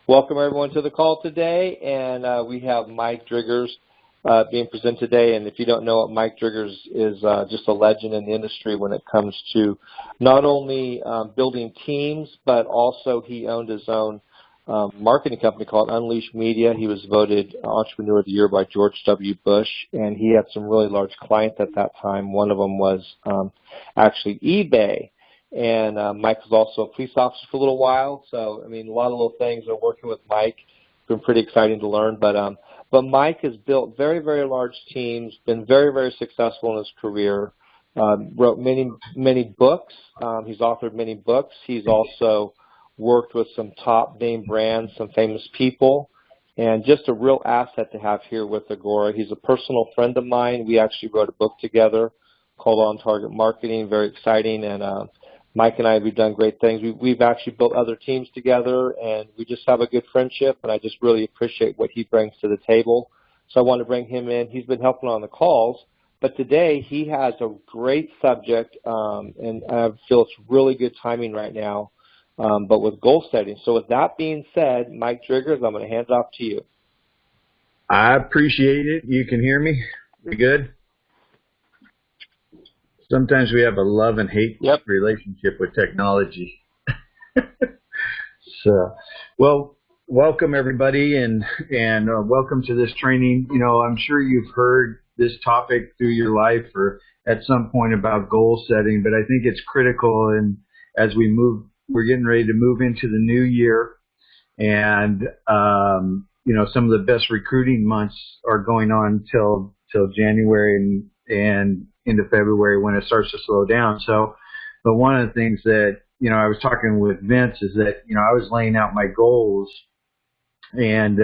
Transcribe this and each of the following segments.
Welcome everyone to the call today, and we have Mike Driggers being presented today. And if you don't know it, Mike Driggers is just a legend in the industry when it comes to not only building teams, but also he owned his own marketing company called Unleash Media. He was voted Entrepreneur of the Year by George W. Bush, and he had some really large clients at that time. One of them was actually eBay. And Mike was also a police officer for a little while. So, I mean, a lot of little things are working with Mike. It's been pretty exciting to learn. But Mike has built very, very large teams, been very, very successful in his career, wrote many books. He's authored many books. He's also worked with some top name brands, some famous people, and just a real asset to have here with Agora. He's a personal friend of mine. We actually wrote a book together called On Target Marketing, very exciting, and Mike and I, we've done great things. We've actually built other teams together, and we just have a good friendship, and I just really appreciate what he brings to the table. So I want to bring him in. He's been helping on the calls, but today he has a great subject, and I feel it's really good timing right now, but with goal setting. So with that being said, Mike Driggers, I'm going to hand it off to you. I appreciate it. You can hear me? We good? Sometimes we have a love and hate relationship with technology. So, well, welcome everybody, and welcome to this training. You know, I'm sure you've heard this topic through your life or at some point about goal setting, but I think it's critical. And as we're getting ready to move into the new year, and you know, some of the best recruiting months are going on till January and into February when it starts to slow down. So, but one of the things that, you know, I was talking with Vince is that, you know, I was laying out my goals, and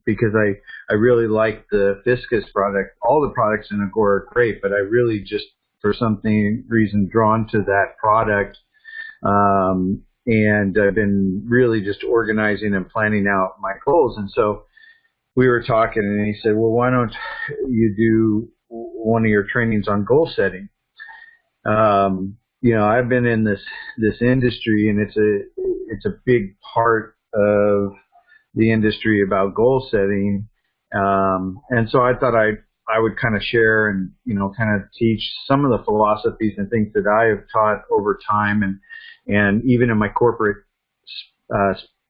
because I really like the Fiscus product. All the products in Agora are great, but I really just, for some reason, drawn to that product. And I've been really just organizing and planning out my goals. And so we were talking, and he said, well, why don't you do one of your trainings on goal setting? You know, I've been in this industry, and it's a big part of the industry about goal setting. And so I thought I would kind of share and, you know, kind of teach some of the philosophies and things that I have taught over time, and even in my corporate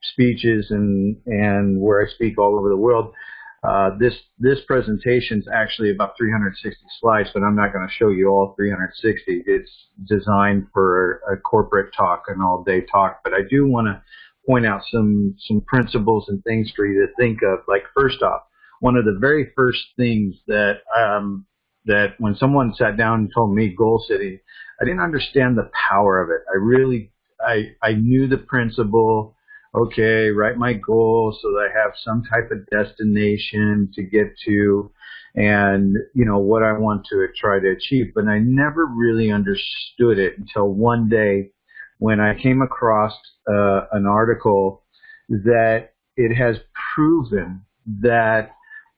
speeches and where I speak all over the world. This presentation is actually about 360 slides, but I'm not going to show you all 360. It's designed for a corporate talk, an all-day talk. But I do want to point out some principles and things for you to think of. Like, first off, one of the very first things that when someone sat down and told me goal setting, I didn't understand the power of it. I knew the principle. Okay, write my goal so that I have some type of destination to get to, and, you know, what I want to try to achieve. But I never really understood it until one day when I came across an article that it has proven that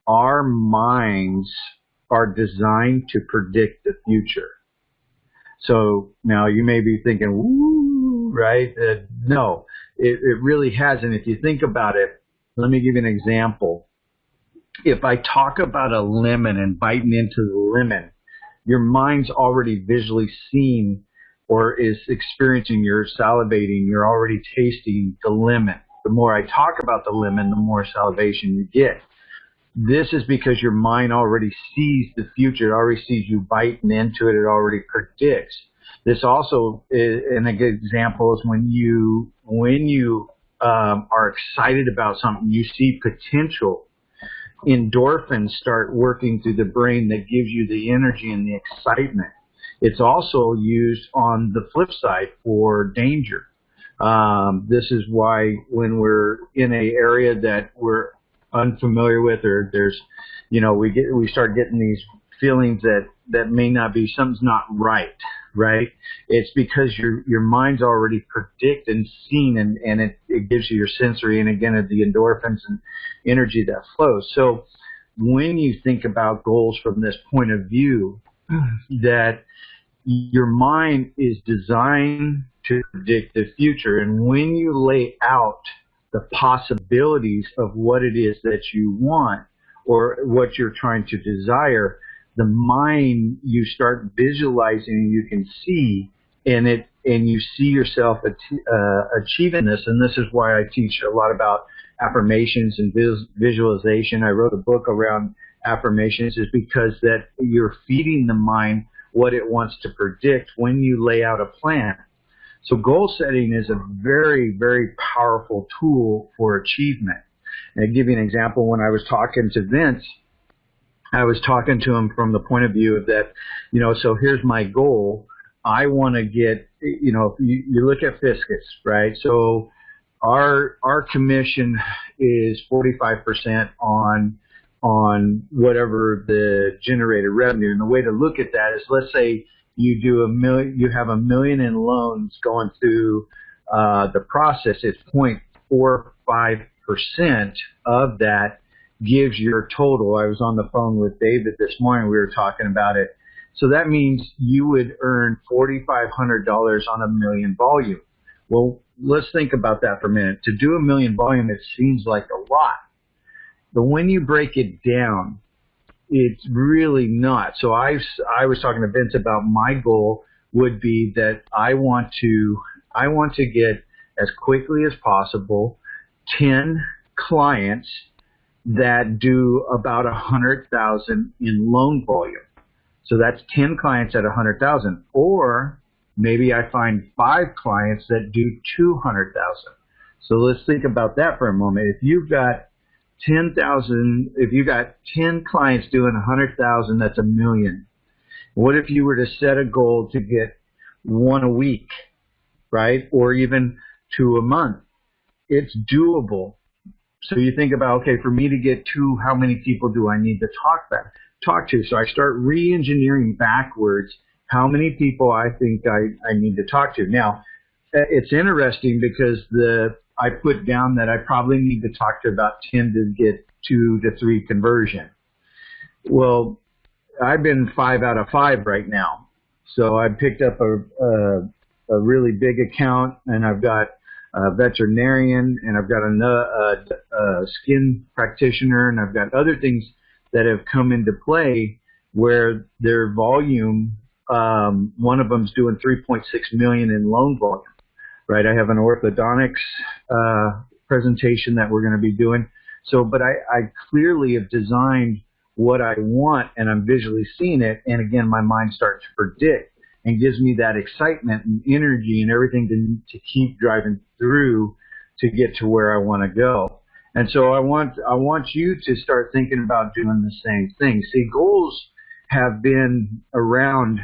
our minds are designed to predict the future. So now you may be thinking, woo, right? No, it really hasn't. If you think about it, let me give you an example. If I talk about a lemon and biting into the lemon, your mind's already visually seen or is experiencing, you're salivating, you're already tasting the lemon. The more I talk about the lemon, the more salivation you get. This is because your mind already sees the future. It already sees you biting into it. It already predicts. This also is an example is when you are excited about something, you see potential. Endorphins start working through the brain that gives you the energy and the excitement. It's also used on the flip side for danger. This is why when we're in an area that we're unfamiliar with, or there's, you know, we start getting these feelings that may not be, something's not right. It's because your mind's already predict and seen, and it gives you your sensory, and again, the endorphins and energy that flows. So when you think about goals from this point of view, that your mind is designed to predict the future, and when you lay out the possibilities of what it is that you want or what you're trying to desire, the mind, you start visualizing and you can see in it, and you see yourself achieving this. And this is why I teach a lot about affirmations and visualization. I wrote a book around affirmations, is because that you're feeding the mind what it wants to predict when you lay out a plan. So goal setting is a very, very powerful tool for achievement. And I'll give you an example. When I was talking to Vince, I was talking to him from the point of view of that, so here's my goal. I want to get, if you look at Fiscus, right? So our commission is 45% on whatever the generated revenue. And the way to look at that is, let's say you have $1 million in loans going through the process. It's 0.45% of that gives your total. I was on the phone with David this morning. We were talking about it. So that means you would earn $4,500 on $1 million volume. Well, let's think about that for a minute. To do $1 million volume, it seems like a lot. But when you break it down, it's really not. So I was talking to Vince about my goal would be that I want to get as quickly as possible 10 clients that do about 100,000 in loan volume. So that's 10 clients at 100,000. Or maybe I find 5 clients that do 200,000. So let's think about that for a moment. If you've got 10,000, if you got 10 clients doing 100,000, that's $1 million. What if you were to set a goal to get 1 a week, right? Or even 2 a month? It's doable. So you think about, okay, for me to get 2, how many people do I need to talk to? So I start re-engineering backwards how many people I think I need to talk to. Now, it's interesting because I put down that I probably need to talk to about 10 to get 2 to 3 conversion. Well, I've been 5 out of 5 right now. So I picked up a really big account, and I've got a veterinarian, and I've got a skin practitioner, and I've got other things that have come into play where their volume, one of them's doing 3.6 million in loan volume, right? I have an orthodontics presentation that we're going to be doing. So, but I clearly have designed what I want, and I'm visually seeing it, and again, my mind starts to predict and gives me that excitement and energy and everything to keep driving through to get to where I want to go. And so I want you to start thinking about doing the same thing. See, goals have been around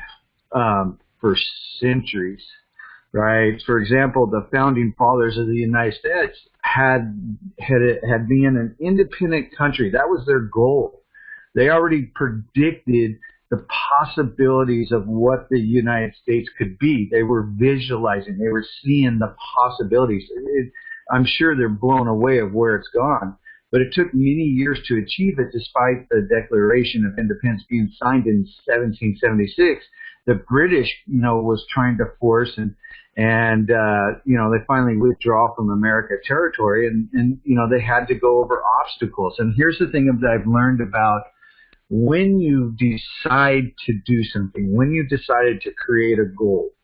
for centuries, right? For example, the founding fathers of the United States had been an independent country. That was their goal. They already predicted the possibilities of what the United States could be. They were visualizing. They were seeing the possibilities. I'm sure they're blown away of where it's gone. But it took many years to achieve it, despite the Declaration of Independence being signed in 1776. The British, was trying to force and they finally withdraw from American territory, and they had to go over obstacles. And here's the thing that I've learned about when you decide to do something, when you've decided to create a goal,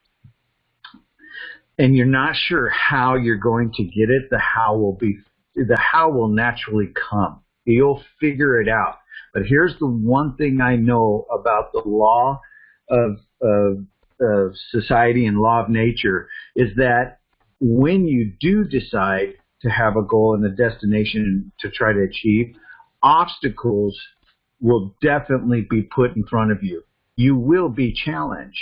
and you're not sure how you're going to get it, the how will naturally come. You'll figure it out. But here's the one thing I know about the law of society and law of nature is that when you do decide to have a goal and a destination to try to achieve, obstacles will definitely be put in front of you. You will be challenged.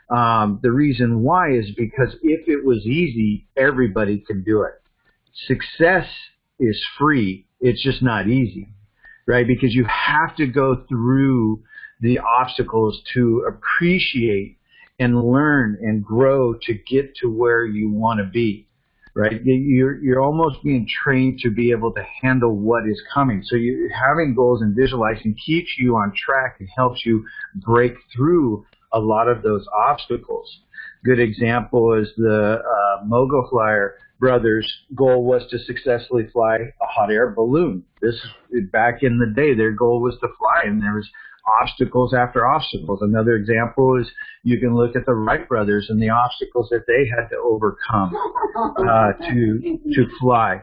The reason why is because if it was easy, everybody could do it. Success is free. It's just not easy, right? Because you have to go through the obstacles to appreciate and learn and grow to get to where you want to be, right? You're almost being trained to be able to handle what is coming. So having goals and visualizing keeps you on track and helps you break through a lot of those obstacles. Good example is the Mogoflyer brothers' goal was to successfully fly a hot air balloon. This back in the day, their goal was to fly, and there was obstacles after obstacles. Another example is you can look at the Wright brothers and the obstacles that they had to overcome to fly.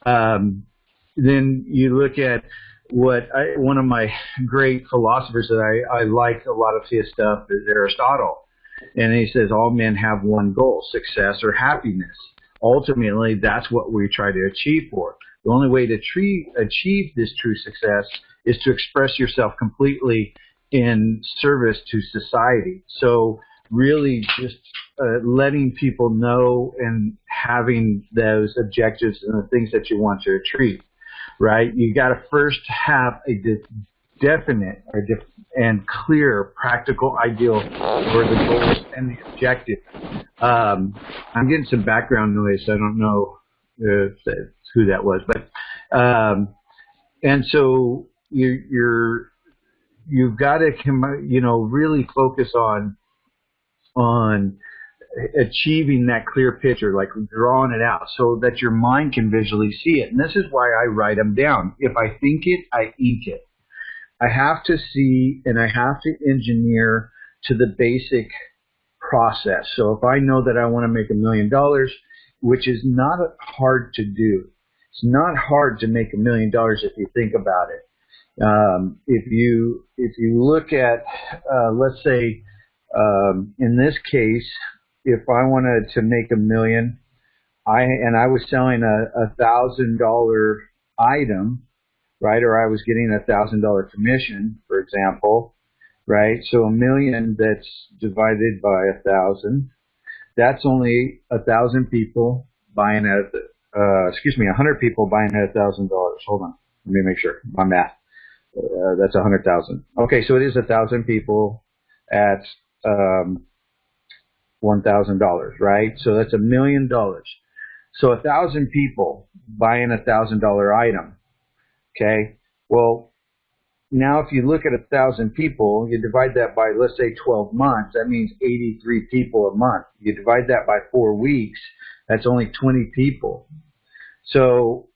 Then you look at one of my great philosophers that I like a lot of his stuff is Aristotle. And he says all men have one goal, success or happiness. Ultimately, that's what we try to achieve for. The only way to achieve this true success is to express yourself completely in service to society. So really just letting people know and having those objectives and the things that you want to achieve, right? You got to first have a definite and clear practical ideal for the goals and the objective. I'm getting some background noise. I don't know who that was, but and so you've got to really focus on achieving that clear picture, like drawing it out so that your mind can visually see it. And this is why I write them down. If I think it, I ink it. I have to see and I have to engineer to the basic process. So if I know that I want to make $1 million, which is not hard to do. It's not hard to make $1 million if you think about it. If you look at, let's say, in this case, if I wanted to make $1 million, I was selling a $1,000 item, right? Or I was getting a $1,000 commission, for example, right? So $1 million that's divided by 1,000. That's only 1,000 people buying at, 100 people buying at $1,000. Hold on, let me make sure my math. That's 100,000. Okay, so it is 1,000 people at $1,000, right? So that's $1 million. So 1,000 people buying a $1,000 item. Okay. Well, now if you look at 1,000 people, you divide that by, let's say, 12 months. That means 83 people a month. You divide that by 4 weeks. That's only 20 people. So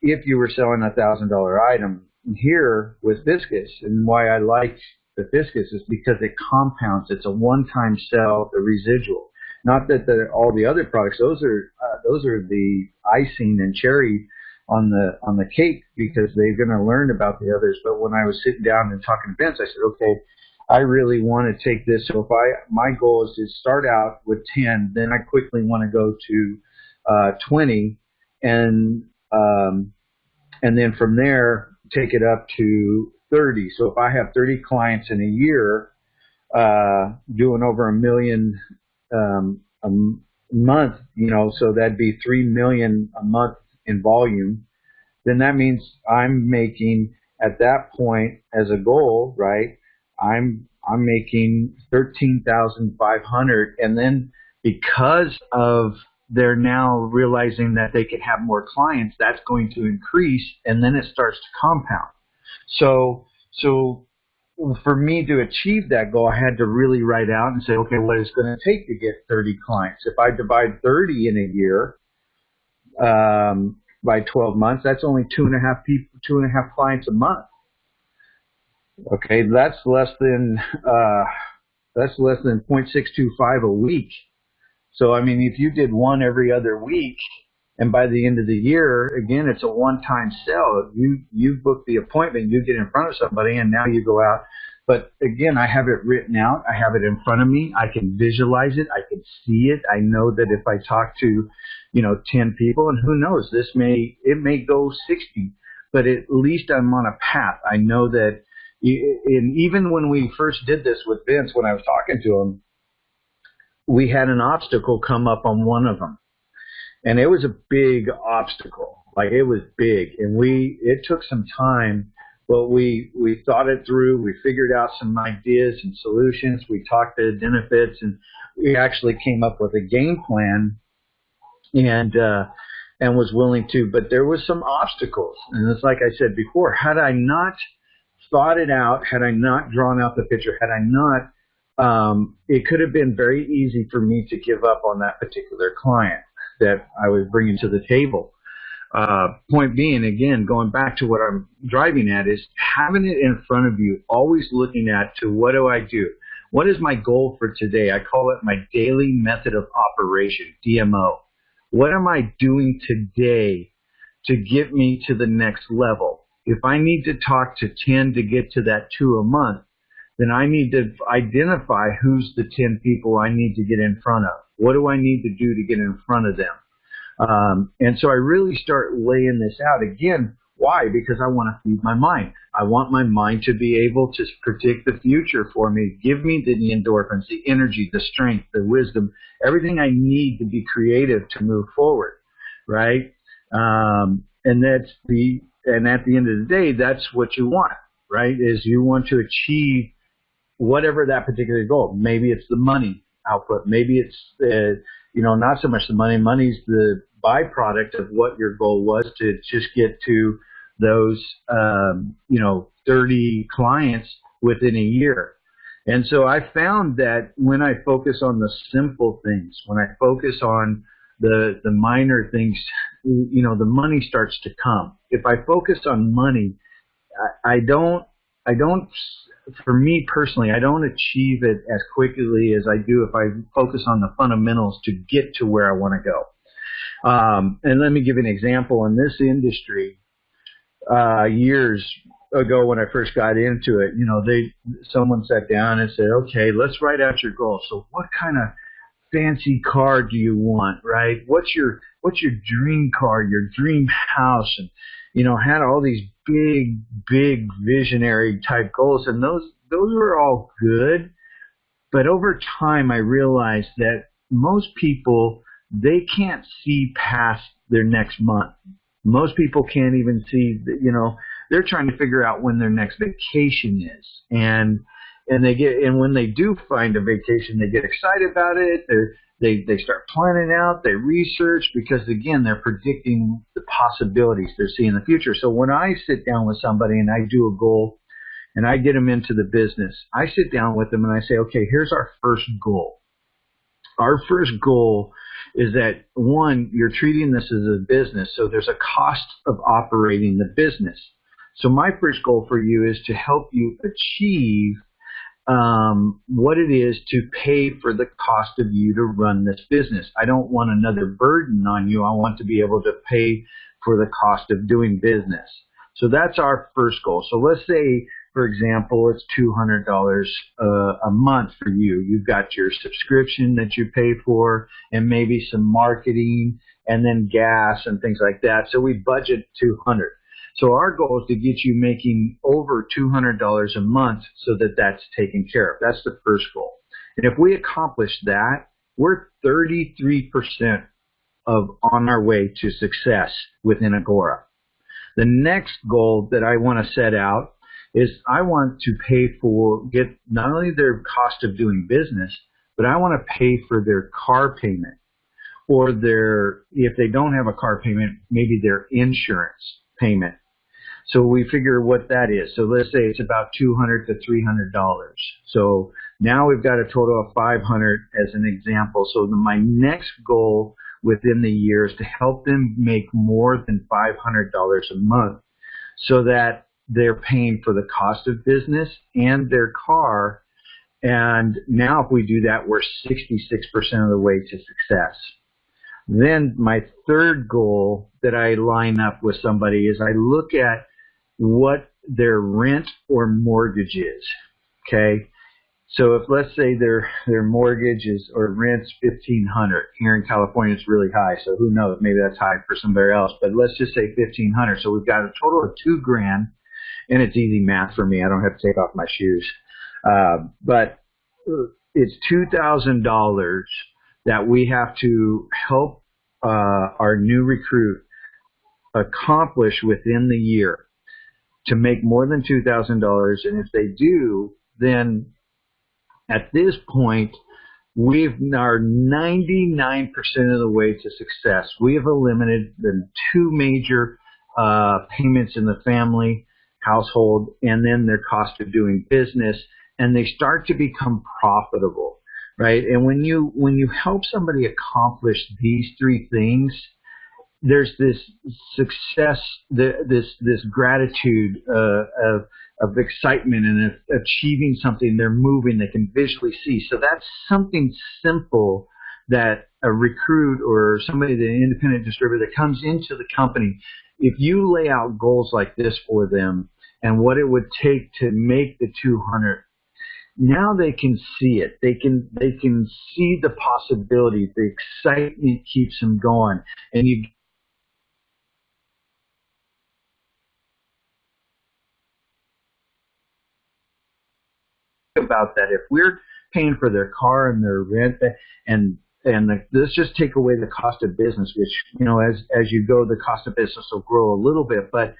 if you were selling a $1,000 item here with Viscus, and why I like the Viscus is because it compounds. It's a one-time sell, the residual. Not that all the other products; those are the icing and cherry on the cake because they're going to learn about the others. But when I was sitting down and talking to Vince, I said, okay, I really want to take this. So if my goal is to start out with 10, then I quickly want to go to 20, and then from there take it up to 30. So if I have 30 clients in a year, doing over $1 million a month, so that'd be $3 million a month in volume, then that means I'm making at that point as a goal, right? I'm making 13,500, and then because of they're now realizing that they can have more clients, that's going to increase, and then it starts to compound. So for me to achieve that goal, I had to really write out and say, okay, what is it going to take to get 30 clients? If I divide 30 in a year, by 12 months, that's only 2.5 clients a month. Okay, that's less than 0.625 a week. So I mean, if you did one every other week, and by the end of the year, again, it's a one-time sell. You book the appointment, you get in front of somebody, and now you go out. But again, I have it written out. I have it in front of me. I can visualize it. I can see it. I know that if I talk to, 10 people, and who knows, it may go 60, but at least I'm on a path. I know that, and even when we first did this with Vince, when I was talking to him, we had an obstacle come up on one of them. And it was a big obstacle. Like, it was big. And it took some time, but we thought it through. We figured out some ideas and solutions. We talked to benefits, and we actually came up with a game plan and was willing to. But there was some obstacles. And it's like I said before, had I not thought it out, had I not drawn out the picture, had I not it could have been very easy for me to give up on that particular client that I was bringing to the table. Point being, again, going back to what I'm driving at, is having it in front of you, always looking at to what do I do? What is my goal for today? I call it my daily method of operation, DMO. What am I doing today to get me to the next level? If I need to talk to 10 to get to that 2 a month, then I need to identify who's the 10 people I need to get in front of. What do I need to do to get in front of them? And so I really start laying this out. Again, why? Because I want to feed my mind. I want my mind to be able to predict the future for me, give me the endorphins, the energy, the strength, the wisdom, everything I need to be creative to move forward, right? And at the end of the day, that's what you want, right? Is you want to achieve whatever that particular goal. Maybe it's the money output. Maybe it's not so much the money. Money's the byproduct of what your goal was, to just get to those 30 clients within a year. And so I found that when I focus on the simple things, when I focus on the minor things, the money starts to come. If I focus on money, I don't, for me personally, I don't achieve it as quickly as I do if I focus on the fundamentals to get to where I want to go. And let me give you an example. In this industry, years ago when I first got into it, someone sat down and said, okay, let's write out your goals. So what kind of fancy car do you want, right? What's your dream car, your dream house? And, had all these big visionary type goals. And those were all good. But over time, I realized that most people, they can't see past their next month. Most people can't even see, they're trying to figure out when their next vacation is. And when they do find a vacation, they get excited about it. They start planning out, they research, because again, they're predicting the possibilities they're seeing in the future. So when I sit down with somebody and I do a goal and I get them into the business, I sit down with them and I say, okay, here's our first goal. Our first goal is that, one, you're treating this as a business, so there's a cost of operating the business. So my first goal for you is to help you achieve what it is to pay for the cost of you to run this business. I don't want another burden on you. I want to be able to pay for the cost of doing business. So that's our first goal. So let's say, for example, it's $200 a month for you. You've got your subscription that you pay for and maybe some marketing and then gas and things like that. So we budget $200. So our goal is to get you making over $200 a month so that that's taken care of. That's the first goal. And if we accomplish that, we're 33% on our way to success within Agora. The next goal that I want to set out is I want to get not only their cost of doing business, but I want to pay for their car payment, or if they don't have a car payment, maybe their insurance payment. So we figure what that is. So let's say it's about $200 to $300. So now we've got a total of $500 as an example. So my next goal within the year is to help them make more than $500 a month, so that they're paying for the cost of business and their car. And now if we do that, we're 66% of the way to success. Then my third goal that I line up with somebody is I look at what their rent or mortgage is. Okay. So if, let's say their mortgage is, or rent's $1,500. Here in California, it's really high. So who knows? Maybe that's high for somebody else, but let's just say $1,500. So we've got a total of $2,000, and it's easy math for me. I don't have to take off my shoes. But it's $2,000 that we have to help our new recruit accomplish within the year to make more than $2,000. And if they do, then at this point, we are 99% of the way to success. We have eliminated the two major payments in the family household, and then their cost of doing business. and they start to become profitable, right? And when you help somebody accomplish these three things, there's this success, this gratitude of excitement and of achieving something. They're moving, they can visually see. So that's something simple that a recruit or somebody, the independent distributor that comes into the company, if you lay out goals like this for them and what it would take to make the 200, now they can see it. They can see the possibilities. The excitement keeps them going, and you about that. If we're paying for their car and their rent, let's just take away the cost of business, which, as you go, the cost of business will grow a little bit, but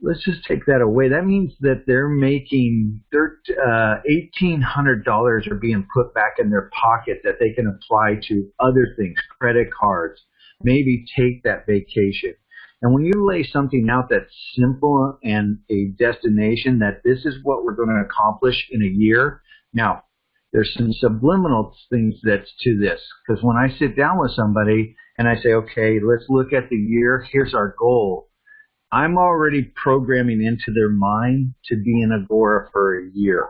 let's just take that away. That means that they're making $1,800 are being put back in their pocket that they can apply to other things, credit cards, maybe take that vacation. And when you lay something out that's simple and a destination that this is what we're going to accomplish in a year. Now, there's some subliminal things that's to this, because when I sit down with somebody and I say, okay, let's look at the year, here's our goal, I'm already programming into their mind to be in Agora for a year.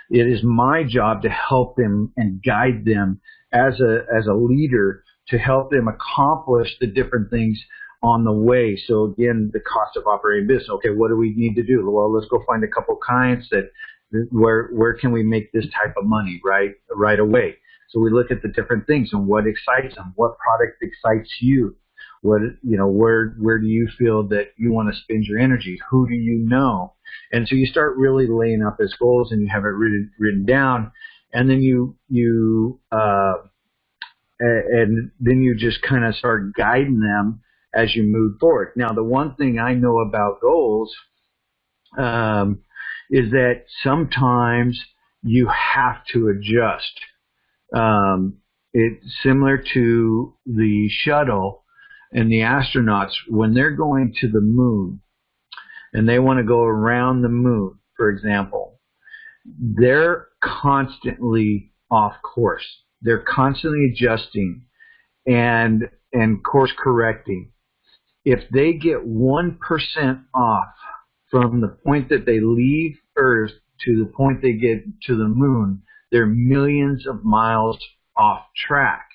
It is my job to help them and guide them as a leader to help them accomplish the different things on the way. So again, the cost of operating business. Okay, what do we need to do? Well, let's go find a couple clients where can we make this type of money right away. So we look at the different things and what excites them. What product excites you? Where do you feel that you want to spend your energy? Who do you know? And so you start really laying up as goals, and you have it written down, and then you just kind of start guiding them as you move forward. Now, the one thing I know about goals is that sometimes you have to adjust. It's similar to the shuttle and the astronauts when they're going to the moon and they want to go around the moon, for example. They're constantly off course. They're constantly adjusting and course correcting. If they get 1% off from the point that they leave Earth to the point they get to the moon, they're millions of miles off track.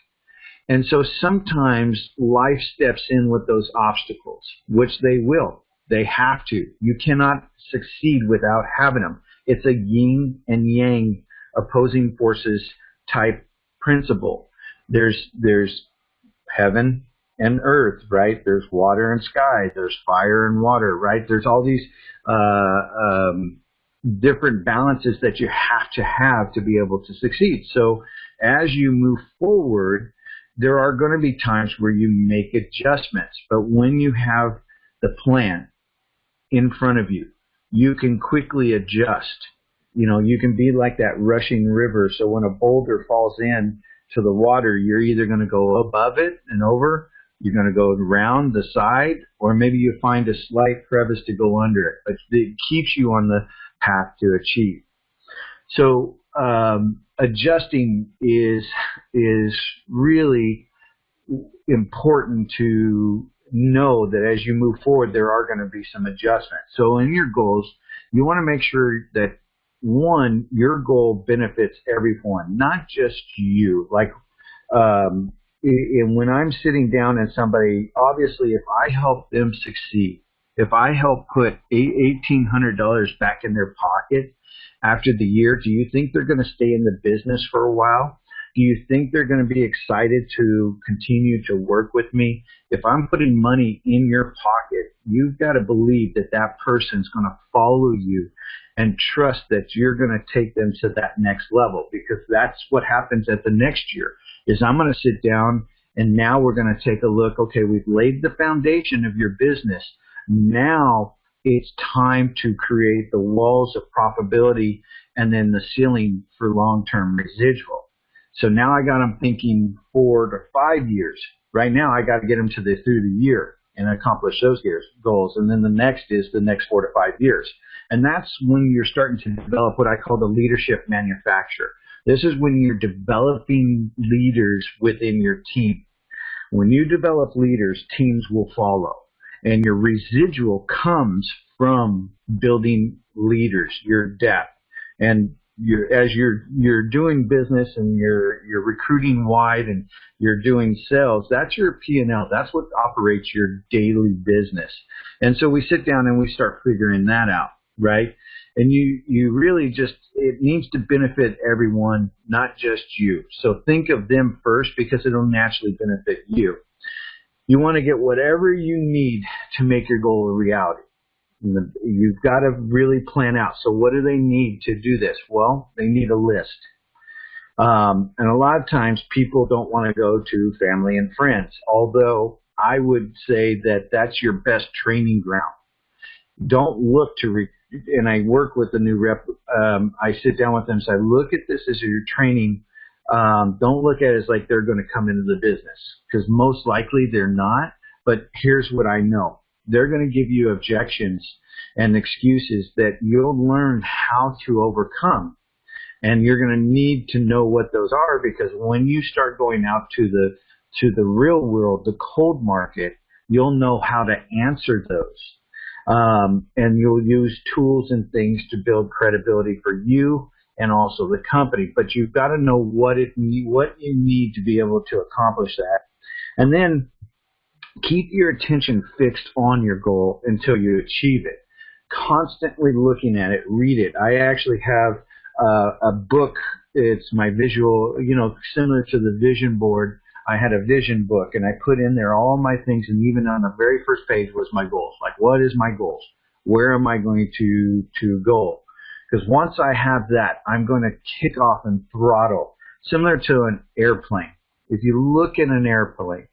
And so sometimes life steps in with those obstacles, which they will. They have to. You cannot succeed without having them. It's a yin and yang, opposing forces type principle. There's heaven and earth, right? There's water and sky. There's fire and water, right? There's all these different balances that you have to be able to succeed. So as you move forward, there are going to be times where you make adjustments. But when you have the plan in front of you, you can quickly adjust. You can be like that rushing river. So when a boulder falls in to the water, you're either going to go above it and over, you're going to go around the side, or maybe you find a slight crevice to go under it. But it keeps you on the path to achieve. So adjusting is really important to know that as you move forward, there are going to be some adjustments. So in your goals, you want to make sure that, one, your goal benefits everyone, not just you. And when I'm sitting down and somebody, obviously, if I help them succeed, if I help put $1,800 back in their pocket after the year, do you think they're going to stay in the business for a while? Do you think they're going to be excited to continue to work with me? If I'm putting money in your pocket, you've got to believe that that person's going to follow you and trust that you're going to take them to that next level, because that's what happens at the next year. Is I'm going to sit down and now we're going to take a look. Okay, we've laid the foundation of your business. Now it's time to create the walls of profitability and then the ceiling for long-term residual. So now I got them thinking 4 to 5 years. Right now I got to get them through the year and accomplish those goals. And then the next is the next 4 to 5 years. And that's when you're starting to develop what I call the leadership manufacturer. This is when you're developing leaders within your team. When you develop leaders, teams will follow. And your residual comes from building leaders, your depth. And as you're doing business and you're recruiting wide and you're doing sales, that's your P&L. That's what operates your daily business. And so we sit down and we start figuring that out, right? And you really just, it needs to benefit everyone, not just you. So think of them first because it'll naturally benefit you. You want to get whatever you need to make your goal a reality. You've got to really plan out. So what do they need to do this? Well, they need a list. And a lot of times people don't want to go to family and friends, although I would say that that's your best training ground. Don't look to, and I work with the new rep, I sit down with them and say, look at this as your training. Don't look at it as like they're going to come into the business, because most likely they're not. But here's what I know. They're going to give you objections and excuses that you'll learn how to overcome. And you're going to need to know what those are, because when you start going out to the real world, the cold market, you'll know how to answer those. And you'll use tools and things to build credibility for you and also the company. But you've got to know what you need to be able to accomplish that. And then keep your attention fixed on your goal until you achieve it. Constantly looking at it, read it. I actually have a book. It's my visual, similar to the vision board. I had a vision book, and I put in there all my things, and even on the very first page was my goals. Like, what is my goals? Where am I going to go? Because once I have that, I'm going to kick off and throttle, similar to an airplane. If you look at an airplane,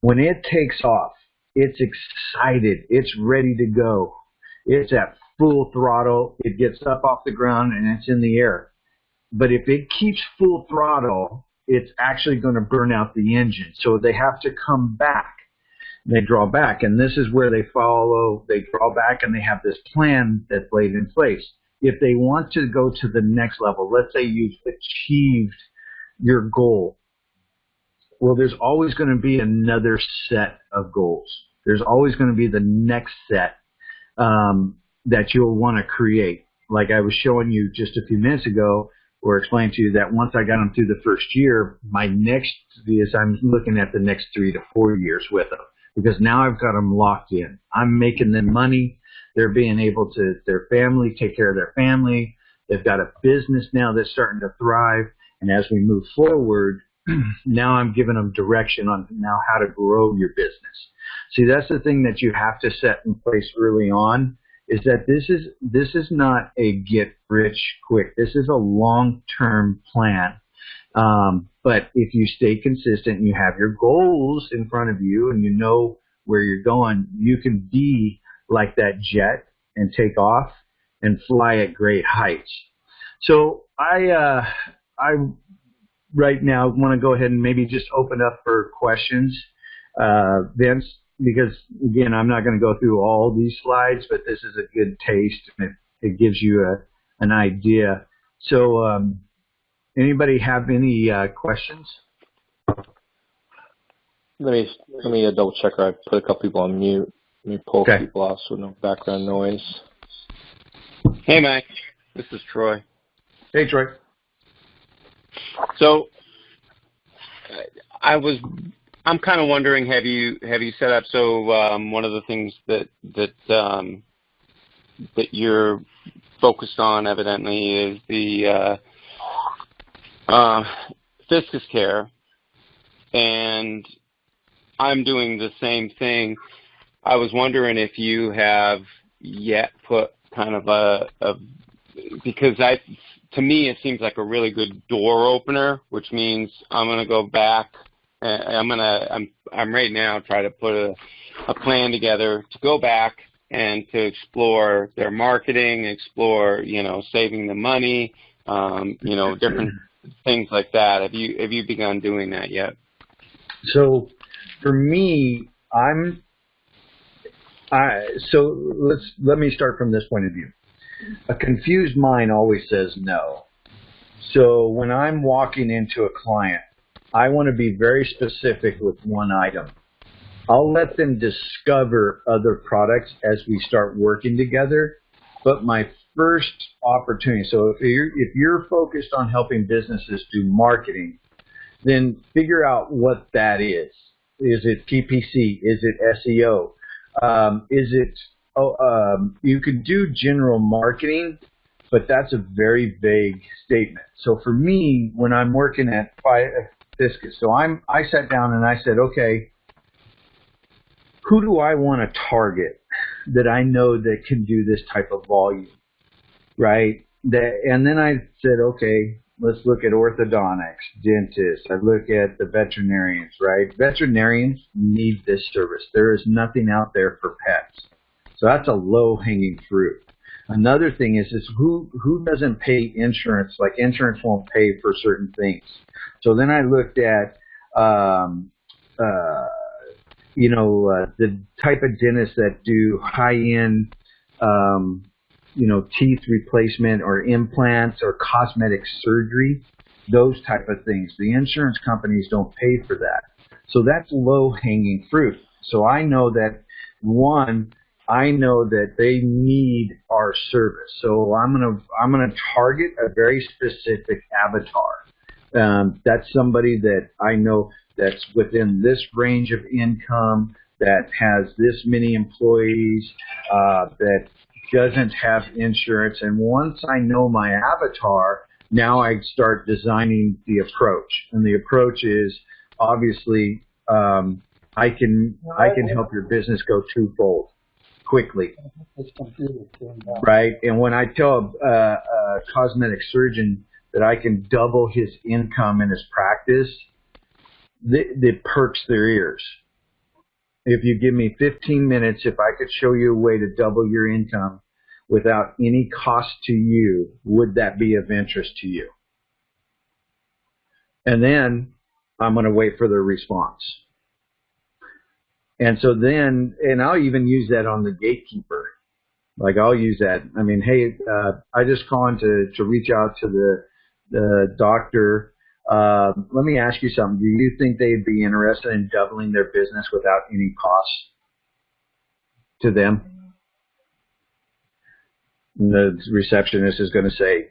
when it takes off, it's excited. It's ready to go. It's at full throttle. It gets up off the ground and it's in the air. But if it keeps full throttle, it's actually going to burn out the engine. So they have to come back. They draw back. And this is where they draw back, and they have this plan that's laid in place. If they want to go to the next level, let's say you've achieved your goal. Well, there's always going to be another set of goals. There's always going to be the next set that you'll want to create. Like I was showing you just a few minutes ago, or explained to you that once I got them through the first year, my next is I'm looking at the next 3 to 4 years with them, because now I've got them locked in. I'm making them money. They're being able to, their family, take care of their family. They've got a business now that's starting to thrive. And as we move forward, now I'm giving them direction on now how to grow your business. See, that's the thing that you have to set in place early on, is that this is not a get rich quick. This is a long-term plan. But if you stay consistent and you have your goals in front of you and you know where you're going, you can be like that jet and take off and fly at great heights. So I right now want to go ahead and maybe just open up for questions, Vince, because again, I'm not going to go through all these slides, but this is a good taste and it gives you an idea. So anybody have any questions? Let me double check. I put a couple people on mute. Let me pull people off so no background noise. Hey, Mike. This is Troy. Hey, Troy. So I'm kind of wondering, have you set up, so one of the things that you're focused on evidently is the Fiscus Care, and I'm doing the same thing. I was wondering if you have yet put kind of because to me it seems like a really good door opener, which means I'm going to go back. I'm right now trying to put a plan together to go back and to explore their marketing, explore, saving the money, different things like that. Have you begun doing that yet? So for me, So let me start from this point of view. A confused mind always says no. So when I'm walking into a client, I want to be very specific with one item. I'll let them discover other products as we start working together. But my first opportunity, so if you're focused on helping businesses do marketing, then figure out what that is. Is it PPC? Is it SEO? You could do general marketing, but that's a very vague statement. So for me, when I'm working at Fiscus, I sat down and I said, okay, who do I want to target that I know that can do this type of volume, right? And then I said, okay, let's look at orthodontics, dentists. I look at the veterinarians, right? Veterinarians need this service. There is nothing out there for pets. So that's a low-hanging fruit. Another thing is who doesn't pay insurance? Like insurance won't pay for certain things. So then I looked at, the type of dentists that do high-end, teeth replacement or implants or cosmetic surgery, those type of things. The insurance companies don't pay for that. So that's low-hanging fruit. So I know that, I know that they need our service. So I'm gonna target a very specific avatar. That's somebody that I know that's within this range of income, that has this many employees, that doesn't have insurance. And once I know my avatar, now I start designing the approach. And the approach is obviously I can help your business go twofold quickly, right? And when I tell a cosmetic surgeon that I can double his income in his practice, it perks their ears. If you give me 15 minutes, if I could show you a way to double your income without any cost to you, would that be of interest to you? And then I'm going to wait for their response. And so then, and I'll even use that on the gatekeeper. Like I'll use that. I mean, hey, I just calling to reach out to the doctor. Let me ask you something. Do you think they'd be interested in doubling their business without any cost to them? And the receptionist is going to say,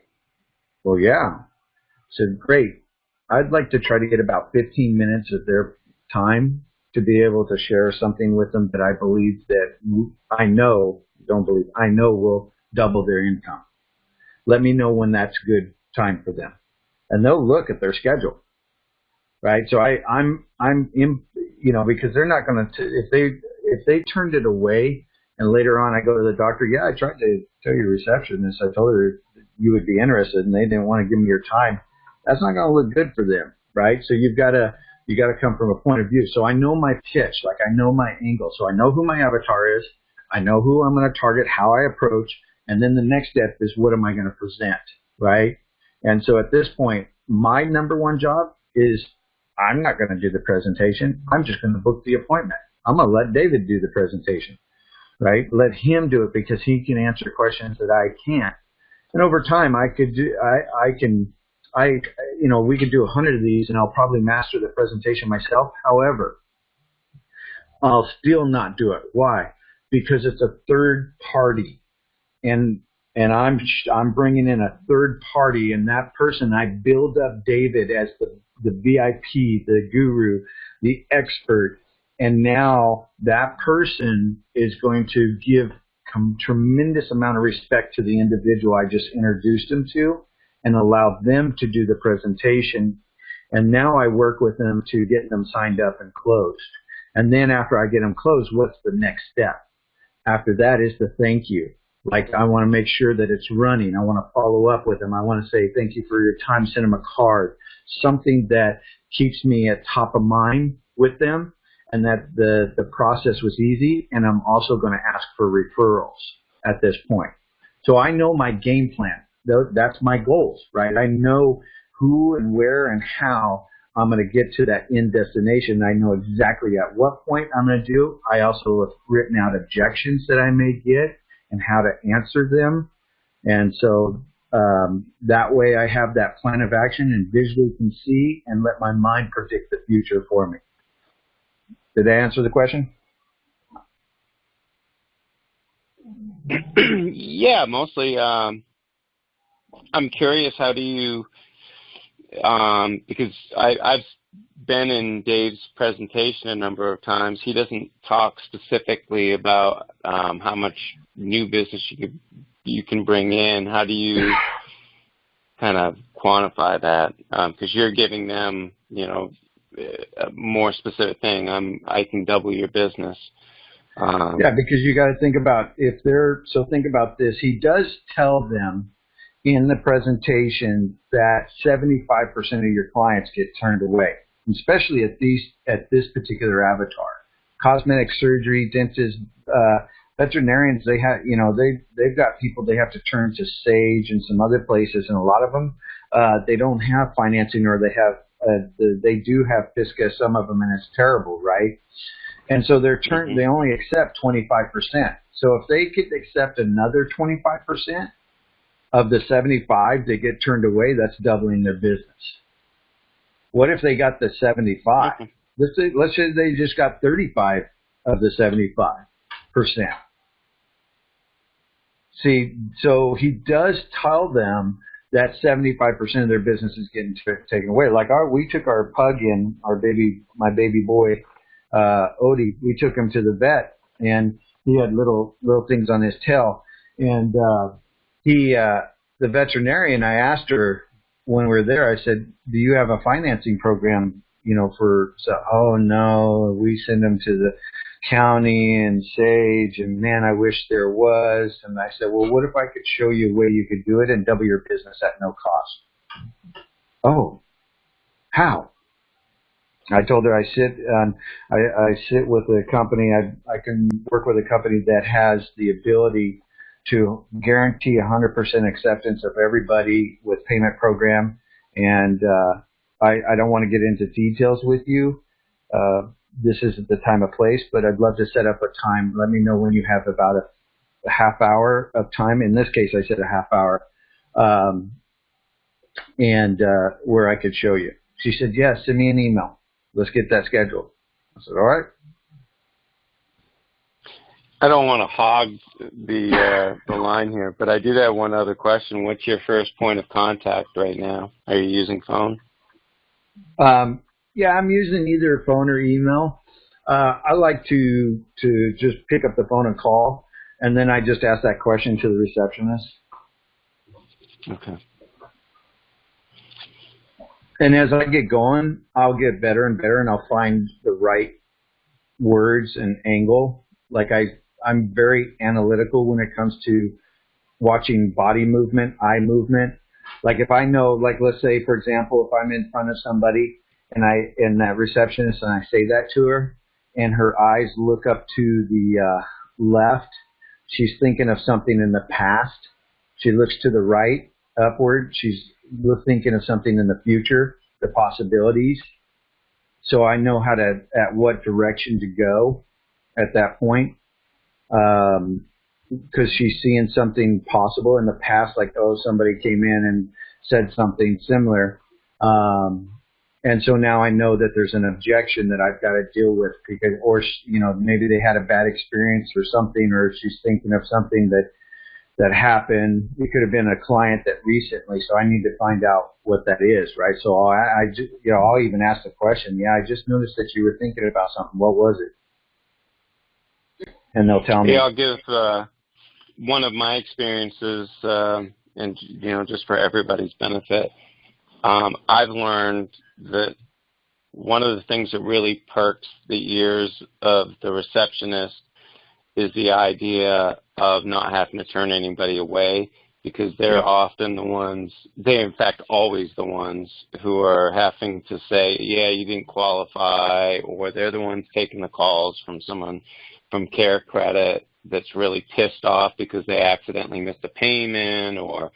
well, yeah. I said, great. I'd like to try to get about 15 minutes of their time to be able to share something with them that I believe that I know will double their income. Let me know when that's a good time for them. And they'll look at their schedule, right? So I'm in, because they're not going to, if they turned it away and later on I go to the doctor, yeah, I tried to tell your receptionist, I told her you would be interested and they didn't want to give me your time. That's not going to look good for them, right? So you got to come from a point of view. So I know my pitch, like I know my angle. So I know who my avatar is. I know who I'm going to target, how I approach. And then the next step is what am I going to present, right? And so at this point, my number one job is I'm not going to do the presentation. I'm just going to book the appointment. I'm going to let David do the presentation, right? Let him do it because he can answer questions that I can't. And over time, we could do 100 of these and I'll probably master the presentation myself. However, I'll still not do it. Why? Because it's a third party. And I'm bringing in a third party, and that person, I build up David as the VIP, the guru, the expert, and now that person is going to give tremendous amount of respect to the individual I just introduced him to and allow them to do the presentation. And now I work with them to get them signed up and closed. And then after I get them closed, what's the next step? After that is the thank you. Like I want to make sure that it's running. I want to follow up with them. I want to say thank you for your time. Send them a card, something that keeps me at top of mind with them, and that the process was easy. And I'm also going to ask for referrals at this point. So I know my game plan. That's my goals, right? I know who and where and how I'm going to get to that end destination. I know exactly at what point I'm going to do. I also have written out objections that I may get and how to answer them. And so that way I have that plan of action and visually can see and let my mind predict the future for me. Did I answer the question? Yeah, mostly. I'm curious, how do you, because I've been in Dave's presentation a number of times. He doesn't talk specifically about how much new business you can bring in. How do you kind of quantify that? Because you're giving them, a more specific thing. I can double your business. Yeah, because you got to think about think about this. He does tell them in the presentation that 75% of your clients get turned away, especially at this particular avatar. Cosmetic surgery, dentists, veterinarians, they've got people they have to turn to Sage and some other places, and a lot of them they don't have financing, or they do have Pisca, some of them, and it's terrible, right? And so they only accept 25%. So if they could accept another 25% of the 75 they get turned away, that's doubling their business. What if they got the 75? Let's say they just got 35 of the 75%. See, so he does tell them that 75% of their business is getting taken away. Like we took our pug in, my baby boy, Odie, we took him to the vet, and he had little things on his tail. And the veterinarian, I asked her when we were there, I said, do you have a financing program, oh no, we send them to the county and Sage, and man, I wish there was. And I said, well, what if I could show you a way you could do it and double your business at no cost? Oh, how? I told her I sit with a company. I can work with a company that has the ability to guarantee 100% acceptance of everybody with payment program. And I don't want to get into details with you. This isn't the time or place, but I'd love to set up a time. Let me know when you have about a half hour of time. In this case, I said a half hour, and where I could show you. She said, yes, send me an email. Let's get that scheduled. I said, all right. I don't want to hog the line here, but I do have one other question. What's your first point of contact right now? Are you using phone? Yeah, I'm using either phone or email. I like to just pick up the phone and call, and then I just ask that question to the receptionist. Okay. And as I get going, I'll get better and better, and I'll find the right words and angle. Like I'm very analytical when it comes to watching body movement, eye movement. Like if I know, like let's say for example, if I'm in front of somebody and that receptionist and I say that to her, and her eyes look up to the left, she's thinking of something in the past. She looks to the right, upward, she's thinking of something in the future, the possibilities. So I know at what direction to go at that point. Because she's seeing something possible in the past, like, oh, somebody came in and said something similar. And so now I know that there's an objection that I've got to deal with because, or, maybe they had a bad experience or something, or she's thinking of something that happened. It could have been a client that recently, so I need to find out what that is, right? So I'll even ask the question. Yeah, I just noticed that you were thinking about something. What was it? And they'll tell me. Yeah, I'll give one of my experiences, and just for everybody's benefit. I've learned that one of the things that really perks the ears of the receptionist is the idea of not having to turn anybody away, because they're often the ones, they're in fact always the ones who are having to say, yeah, you didn't qualify, or they're the ones taking the calls from someone from Care Credit that's really pissed off because they accidentally missed a payment, or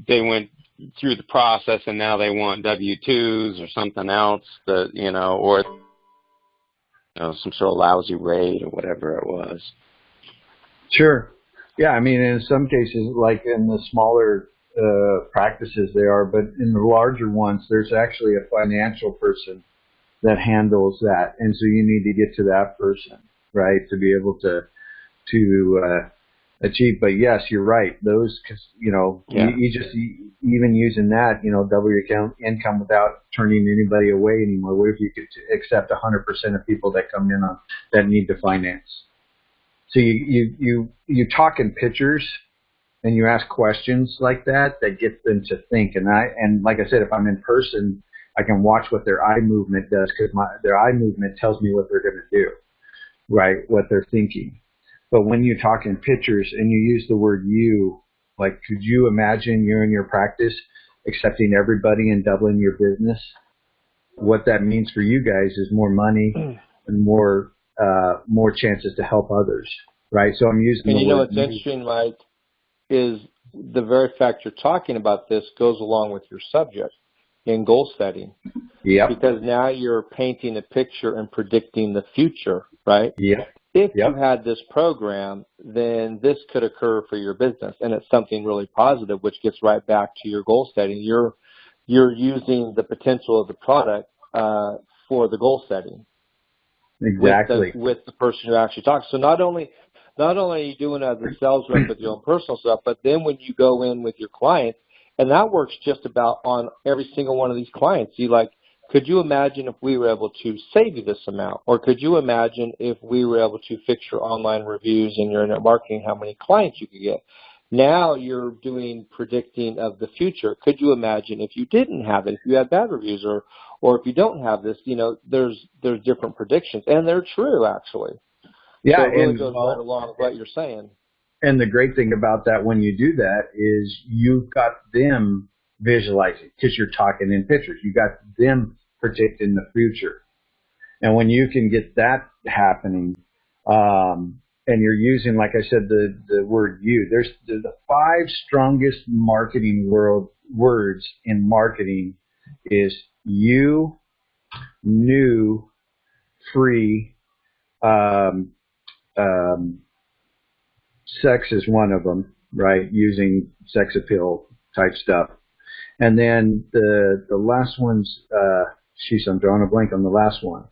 they went through the process, and now they want W-2s or something else that, or some sort of lousy rate or whatever it was. Sure. Yeah, I mean, in some cases, like in the smaller practices they are, but in the larger ones, there's actually a financial person that handles that, and so you need to get to that person, right, to be able to achieve. But yes, you're right. Those, cause, you just even using that, double your income without turning anybody away anymore. What if you could accept 100% of people that come in that need to finance? So you talk in pictures and you ask questions like that get them to think. And like I said, if I'm in person, I can watch what their eye movement does, because their eye movement tells me what they're going to do, right? What they're thinking. But when you talk in pictures and you use the word you, like, could you imagine you in your practice accepting everybody and doubling your business? What that means for you guys is more money and more chances to help others, right? So I'm using the word. What's interesting, Mike, is the very fact you're talking about this goes along with your subject in goal setting. Yep. Because now you're painting a picture and predicting the future, right? Yep. If you had this program, then this could occur for your business, and it's something really positive, which gets right back to your goal setting. You're using the potential of the product for the goal setting. Exactly. With the person you're actually talking. So not only are you doing it as a sales rep with your own personal stuff, but then when you go in with your clients, and that works just about on every single one of these clients. Could you imagine if we were able to save you this amount? Or could you imagine if we were able to fix your online reviews and your internet marketing, how many clients you could get? Now you're doing predicting of the future. Could you imagine if you didn't have it, if you had bad reviews, or if you don't have this, there's different predictions, and they're true, actually. Yeah, so it really goes right along with what you're saying. And the great thing about that when you do that is you've got them visualizing, because you're talking in pictures. You got them predicting the future. And when you can get that happening, and you're using, like I said, the word you, there's the 5 strongest marketing words in marketing is you, new, free, sex is one of them, right? Using sex appeal type stuff. And then the last one's, I'm drawing a blank on the last one.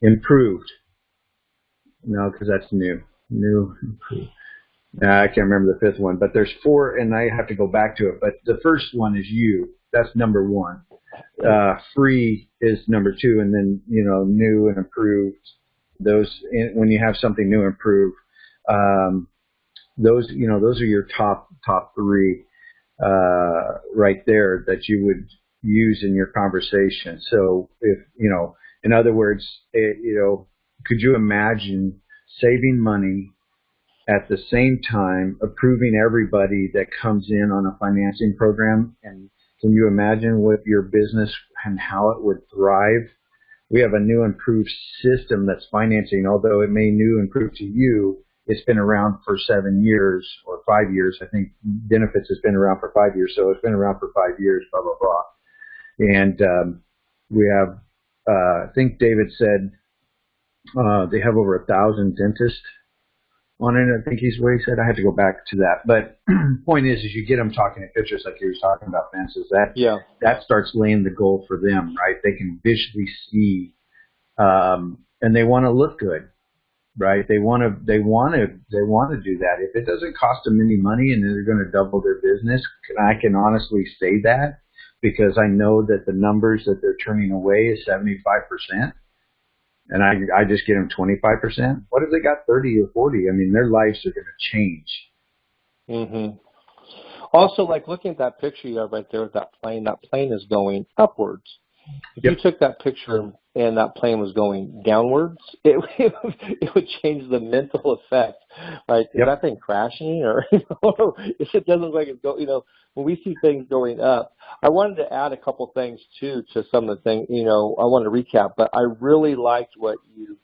Improved. No, because that's new. New, improved. I can't remember the 5th one, but there's 4, and I have to go back to it. But the first one is you. That's number 1. Free is number 2, and then, new and improved. Those, when you have something new, improved, those are your top 3 right there that you would use in your conversation. So if, in other words, could you imagine saving money at the same time approving everybody that comes in on a financing program? And can you imagine what your business and how it would thrive? We have a new improved system that's financing, although it may new improve to you. It's been around for 7 years or 5 years. I think Benefits has been around for 5 years, so it's been around for 5 years, blah, blah, blah. And we have, I think David said they have over 1,000 dentists on it. I think he's what he said. I had to go back to that. But point is you get them talking in pictures like you were talking about, Fences. That starts laying the goal for them, right? They can visually see, and they want to look good, right? They want to do that. If it doesn't cost them any money and they're going to double their business, I can honestly say that because I know that the numbers that they're turning away is 75%. And I just get them 25%. What if they got 30 or 40? I mean, their lives are going to change. Mm-hmm. Also, like looking at that picture you have right there with that plane is going upwards. If you took that picture and that plane was going downwards, it would change the mental effect. Like, is that thing crashing, or if it doesn't look like it's going, when we see things going up. I wanted to add a couple things too to some of the things. I wanted to recap, but I really liked what you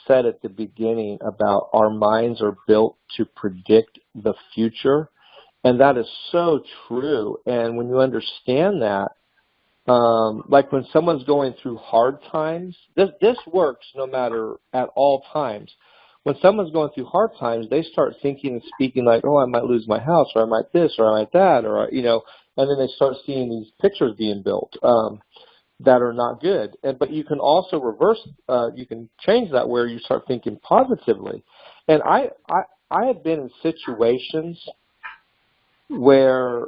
said at the beginning about our minds are built to predict the future. And that is so true. And when you understand that, like when someone's going through hard times, this works no matter at all times. When someone's going through hard times, they start thinking and speaking like, oh, I might lose my house, or I might this, or I might that, or, you know, and then they start seeing these pictures being built that are not good. But you can also reverse, you can change that where you start thinking positively. And I have been in situations where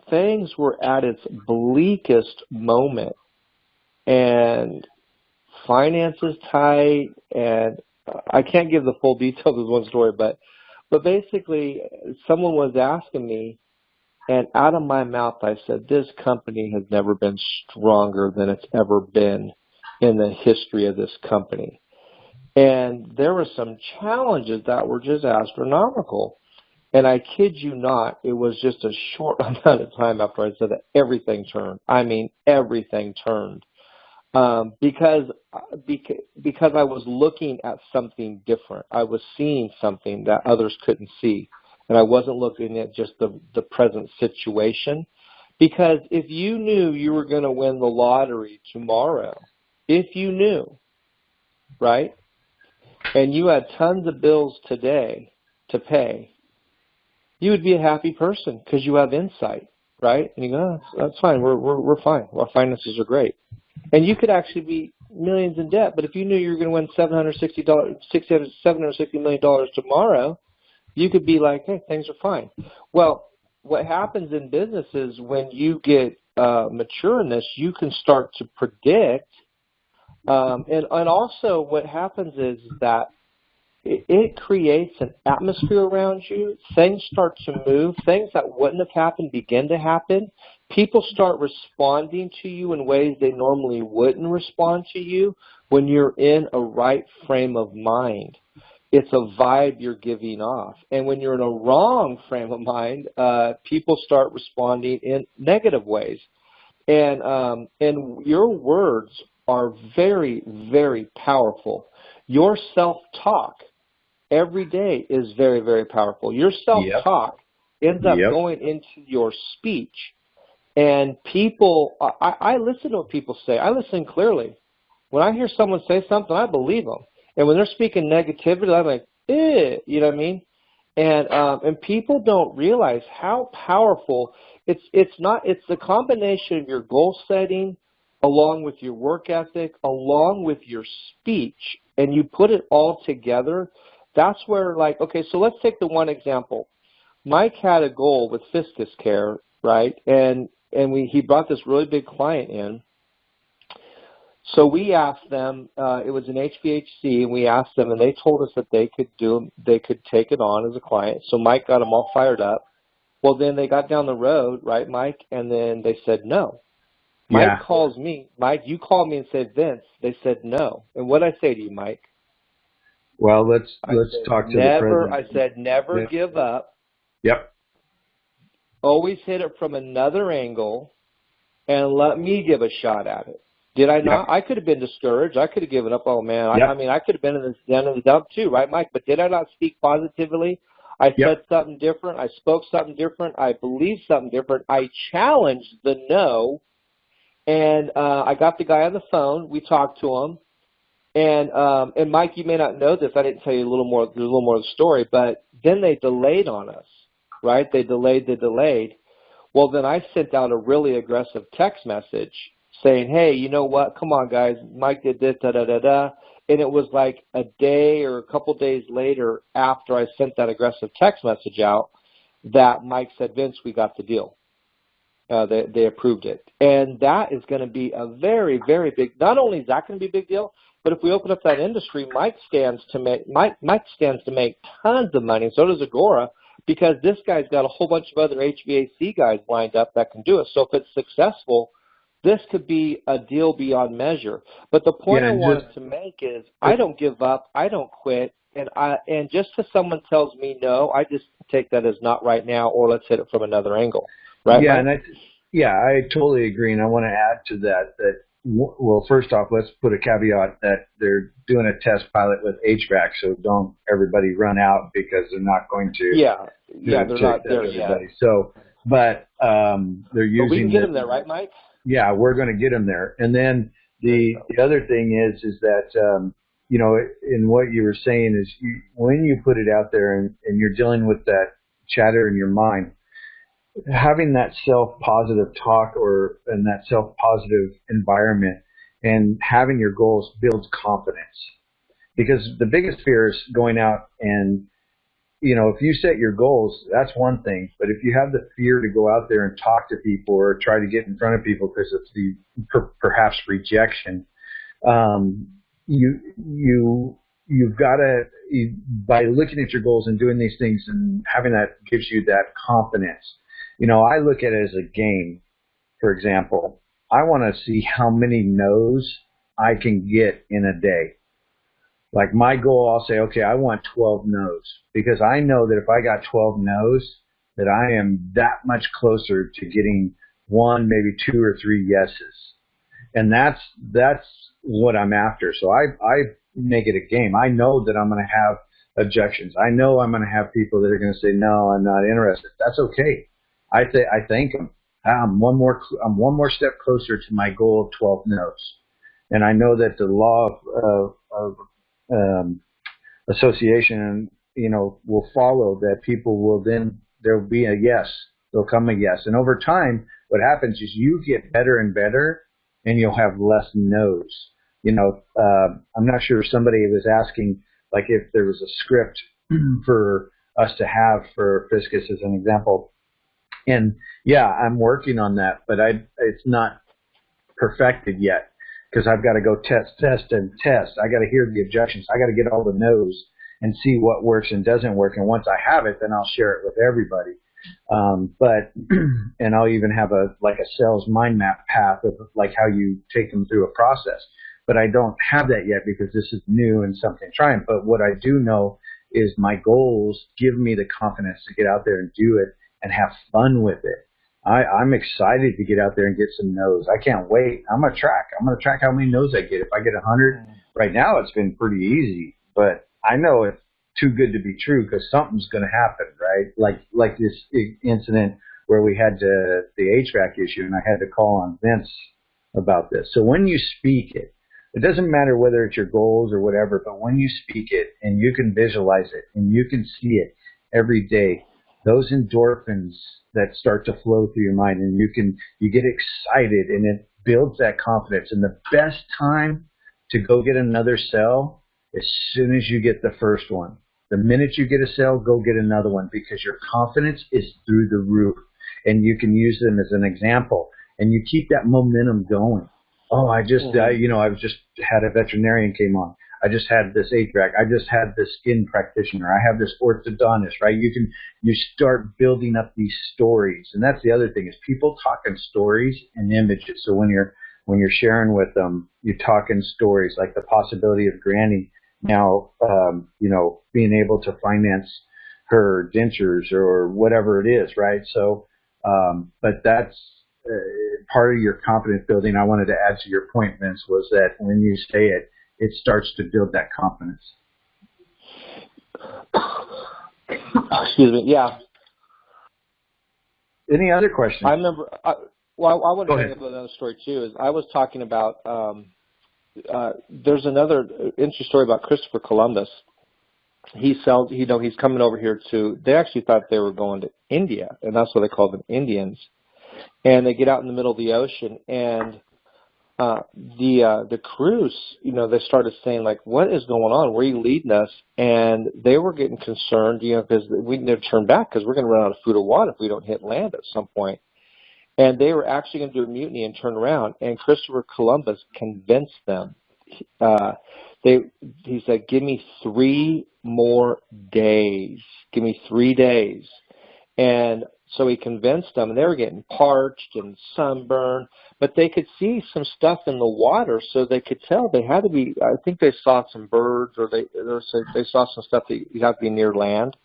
things were at its bleakest moment, and finances tight, and I can't give the full details of one story, but basically someone was asking me, and out of my mouth I said, this company has never been stronger than it's ever been in the history of this company. And there were some challenges that were just astronomical. And I kid you not, it was just a short amount of time after I said that everything turned. I mean, everything turned. Because I was looking at something different. I was seeing something that others couldn't see. And I wasn't looking at just the present situation. Because if you knew you were going to win the lottery tomorrow, if you knew, right, and you had tons of bills today to pay, you would be a happy person because you have insight, right? And you go, oh, that's fine. We're fine. Our finances are great. And you could actually be millions in debt. But if you knew you were going to win $760 million tomorrow, you could be like, hey, things are fine. Well, what happens in business is when you get mature in this, you can start to predict. And also what happens is that it creates an atmosphere around you. Things start to move. Things that wouldn't have happened begin to happen. People start responding to you in ways they normally wouldn't respond to you when you're in a right frame of mind. It's a vibe you're giving off. And when you're in a wrong frame of mind, people start responding in negative ways. And your words are very, very powerful. Your self-talk every day is very, very powerful. Your self-talk ends up going into your speech. And people, I listen to what people say. I listen clearly. When I hear someone say something, I believe them. And when they're speaking negativity, I'm like, you know what I mean? And people don't realize how powerful it's the combination of your goal setting along with your work ethic, along with your speech, and you put it all together. That's where, like, okay, so let's take the one example. Mike had a goal with Fiscus Care, right? And he brought this really big client in. So we asked them, it was an HVAC, and we asked them, and they told us that they could take it on as a client. So Mike got them all fired up. Well, then they got down the road, right, Mike? And then they said no. Mike calls me. Mike, you called me and said, Vince, they said no. And what did I say to you, Mike? Well, let's talk to the president. I said never give up. Yep. Always hit it from another angle, and let me give a shot at it. Did I not? Yep. I could have been discouraged. I could have given up. Oh, man. Yep. I mean, I could have been in the end of the dump too, right, Mike? But did I not speak positively? I said something different. I spoke something different. I believed something different. I challenged the no, and I got the guy on the phone. We talked to him. And Mike, you may not know this. I didn't tell you a little more of the story, but then they delayed on us, right? They delayed. Well, then I sent out a really aggressive text message saying, hey, you know what? Come on, guys. Mike did this, da-da-da-da. And it was like a day or a couple days later after I sent that aggressive text message out that Mike said, Vince, we got the deal. They approved it. And that is going to be a very, very big, not only is that going to be a big deal, but if we open up that industry, Mike stands to make tons of money, and so does Agora, because this guy's got a whole bunch of other HVAC guys lined up that can do it. So if it's successful, this could be a deal beyond measure. But the point I wanted to make is I don't give up, I don't quit, and just because someone tells me no, I just take that as not right now, or let's hit it from another angle. Right? Yeah, Mike? I totally agree, and I want to add to that well, first off, let's put a caveat that they're doing a test pilot with HVAC, so don't everybody run out because they're not going to. Yeah, they're not there everybody. yet. So, but they're using. But we can get them there, right, Mike? Yeah, we're going to get them there. And then the other thing is that in what you were saying is when you put it out there and you're dealing with that chatter in your mind, having that self-positive talk and that self-positive environment and having your goals builds confidence. Because the biggest fear is going out and, if you set your goals, that's one thing. But if you have the fear to go out there and talk to people or try to get in front of people because of the perhaps rejection, you've got to, by looking at your goals and doing these things and having that gives you that confidence. I look at it as a game. For example, I want to see how many no's I can get in a day. Like my goal, I'll say, okay, I want 12 no's because I know that if I got 12 no's, that I am that much closer to getting one, maybe 2 or 3 yeses. And that's what I'm after. So I make it a game. I know that I'm going to have objections. I know I'm going to have people that are going to say, no, I'm not interested. That's okay. I thank them. I'm one more step closer to my goal of 12 no's. And I know that the law of association, will follow that people will there'll be a yes. There'll come a yes. And over time, what happens is you get better and better and you'll have less no's. I'm not sure somebody was asking, like, if there was a script for us to have for Fiscus as an example. And yeah, I'm working on that, but it's not perfected yet because I've got to go test. I got to hear the objections. I got to get all the no's and see what works and doesn't work. And once I have it, then I'll share it with everybody. And I'll even have a sales mind map path of like how you take them through a process. But I don't have that yet because this is new and something trying. But what I do know is my goals give me the confidence to get out there and do it and have fun with it. I'm excited to get out there and get some no's. I can't wait. I'm going to track how many no's I get. If I get 100, right now it's been pretty easy. But I know it's too good to be true because something's going to happen, right? Like this incident where we had the HVAC issue and I had to call on Vince about this. So when you speak it, it doesn't matter whether it's your goals or whatever, but when you speak it and you can visualize it and you can see it every day, those endorphins that start to flow through your mind and you get excited and it builds that confidence. And the best time to go get another cell as soon as you get the first one. The minute you get a cell, go get another one because your confidence is through the roof and you can use them as an example and you keep that momentum going. Oh, I just had a veterinarian came on. I just had this HVAC. I just had this skin practitioner. I have this orthodontist, right? You start building up these stories. And that's the other thing is people talk in stories and images. So when you're sharing with them, you talk in stories like the possibility of Granny now, being able to finance her dentures or whatever it is, right? So, but that's part of your confidence building. I wanted to add to your point, Vince, was that when you say it, it starts to build that confidence. Excuse me. Yeah. Any other questions? I remember. I want to bring up another story too. Is I was talking about. There's another interesting story about Christopher Columbus. He's coming over here to. They actually thought they were going to India, and that's what they called them, Indians. And they get out in the middle of the ocean, and the crews, they started saying, like, what is going on? Where are you leading us? And they were getting concerned, because we need to turn back because we're going to run out of food or water if we don't hit land at some point. And they were actually going to do a mutiny and turn around. And Christopher Columbus convinced them. He said, give me 3 more days. Give me 3 days. And so he convinced them, and they were getting parched and sunburned, but they could see some stuff in the water, so they could tell they had to be. I think they saw some birds, or they saw some stuff that you have to be near land,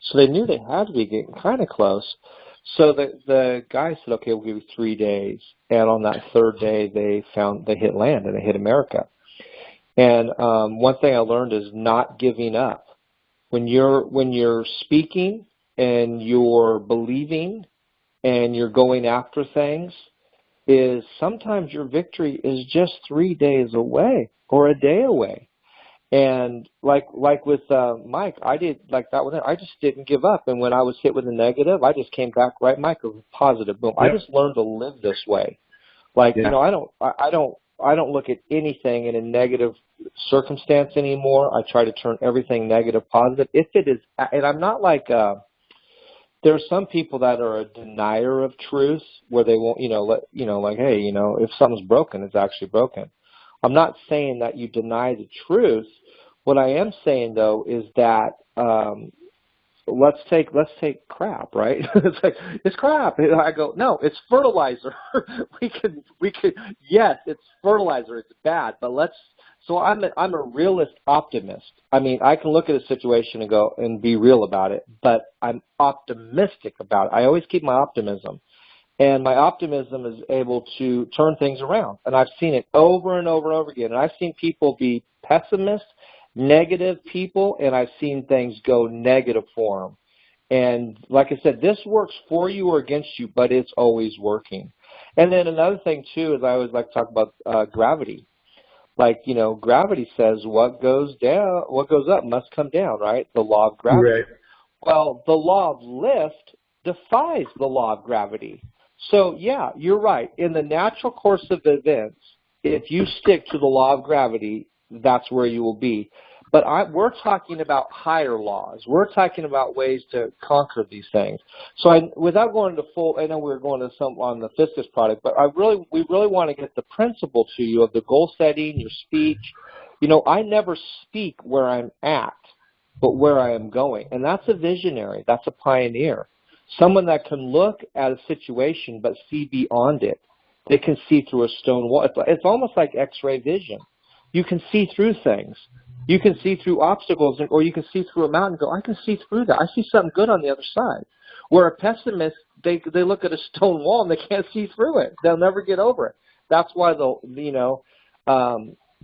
so they knew they had to be getting kind of close. So the guy said, okay, we'll give you 3 days. And on that third day, they hit land and they hit America. And one thing I learned is not giving up. When you're speaking and you're believing and you're going after things, is sometimes your victory is just 3 days away or a day away. And like with Mike, I did like that one. I just didn't give up. And when I was hit with a negative, I just came back right, Mike, with a positive. Boom. Yep. I just learned to live this way. Like, you know, I don't look at anything in a negative circumstance anymore. I try to turn everything negative positive. If it is, and I'm not like there are some people that are a denier of truth, where they won't, like, hey, if something's broken, it's actually broken. I'm not saying that you deny the truth. What I am saying, though, is that let's take crap, right? It's like, it's crap. And I go, no, it's fertilizer. we could yes, it's fertilizer. It's bad, but so I'm a realist optimist. I mean, I can look at a situation and go and be real about it, but I'm optimistic about it. I always keep my optimism. And my optimism is able to turn things around. And I've seen it over and over and over again. And I've seen people be pessimists, negative people, and I've seen things go negative for them. And like I said, this works for you or against you, but it's always working. And then another thing, too, is I always like to talk about gravity. Like, gravity says what goes up must come down, right? The law of gravity. Right. Well, the law of lift defies the law of gravity. So, yeah, you're right. In the natural course of events, if you stick to the law of gravity, that's where you will be. But we're talking about higher laws. We're talking about ways to conquer these things. So without going into full, I know we're going to some on the Fiscus product, but we really want to get the principle to you of the goal setting, your speech. I never speak where I'm at, but where I am going. And that's a visionary. That's a pioneer. Someone that can look at a situation but see beyond it. They can see through a stone wall. It's almost like X-ray vision. You can see through things. You can see through obstacles, or you can see through a mountain and go, I can see through that. I see something good on the other side. Where a pessimist, they look at a stone wall and they can't see through it. They'll never get over it. That's why they'll,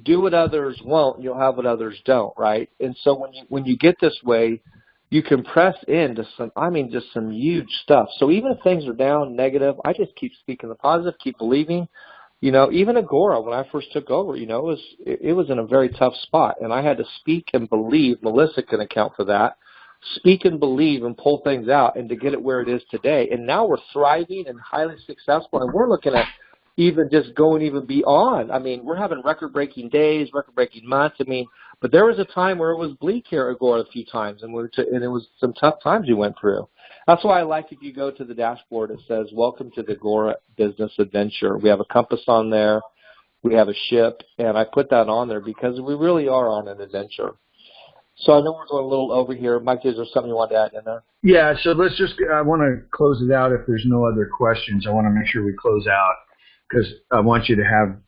do what others won't, you'll have what others don't, right? And so when you get this way, you can press into just some huge stuff. So even if things are down, negative, I just keep speaking the positive, keep believing. Even Agora, when I first took over, it was in a very tough spot, and I had to speak and believe. Melissa can account for that. Speak and believe and pull things out, and to get it where it is today. And now we're thriving and highly successful, and we're looking at even just going even beyond. I mean, we're having record-breaking days, record-breaking months. But there was a time where it was bleak here at Agora a few times, and it was some tough times we went through. That's why I like if you go to the dashboard, it says, welcome to the Agora Business Adventure. We have a compass on there. We have a ship, and I put that on there because we really are on an adventure. So I know we're going a little over here. Mike, is there something you want to add in there? Yeah, so I want to close it out if there's no other questions. I want to make sure we close out because I want you to have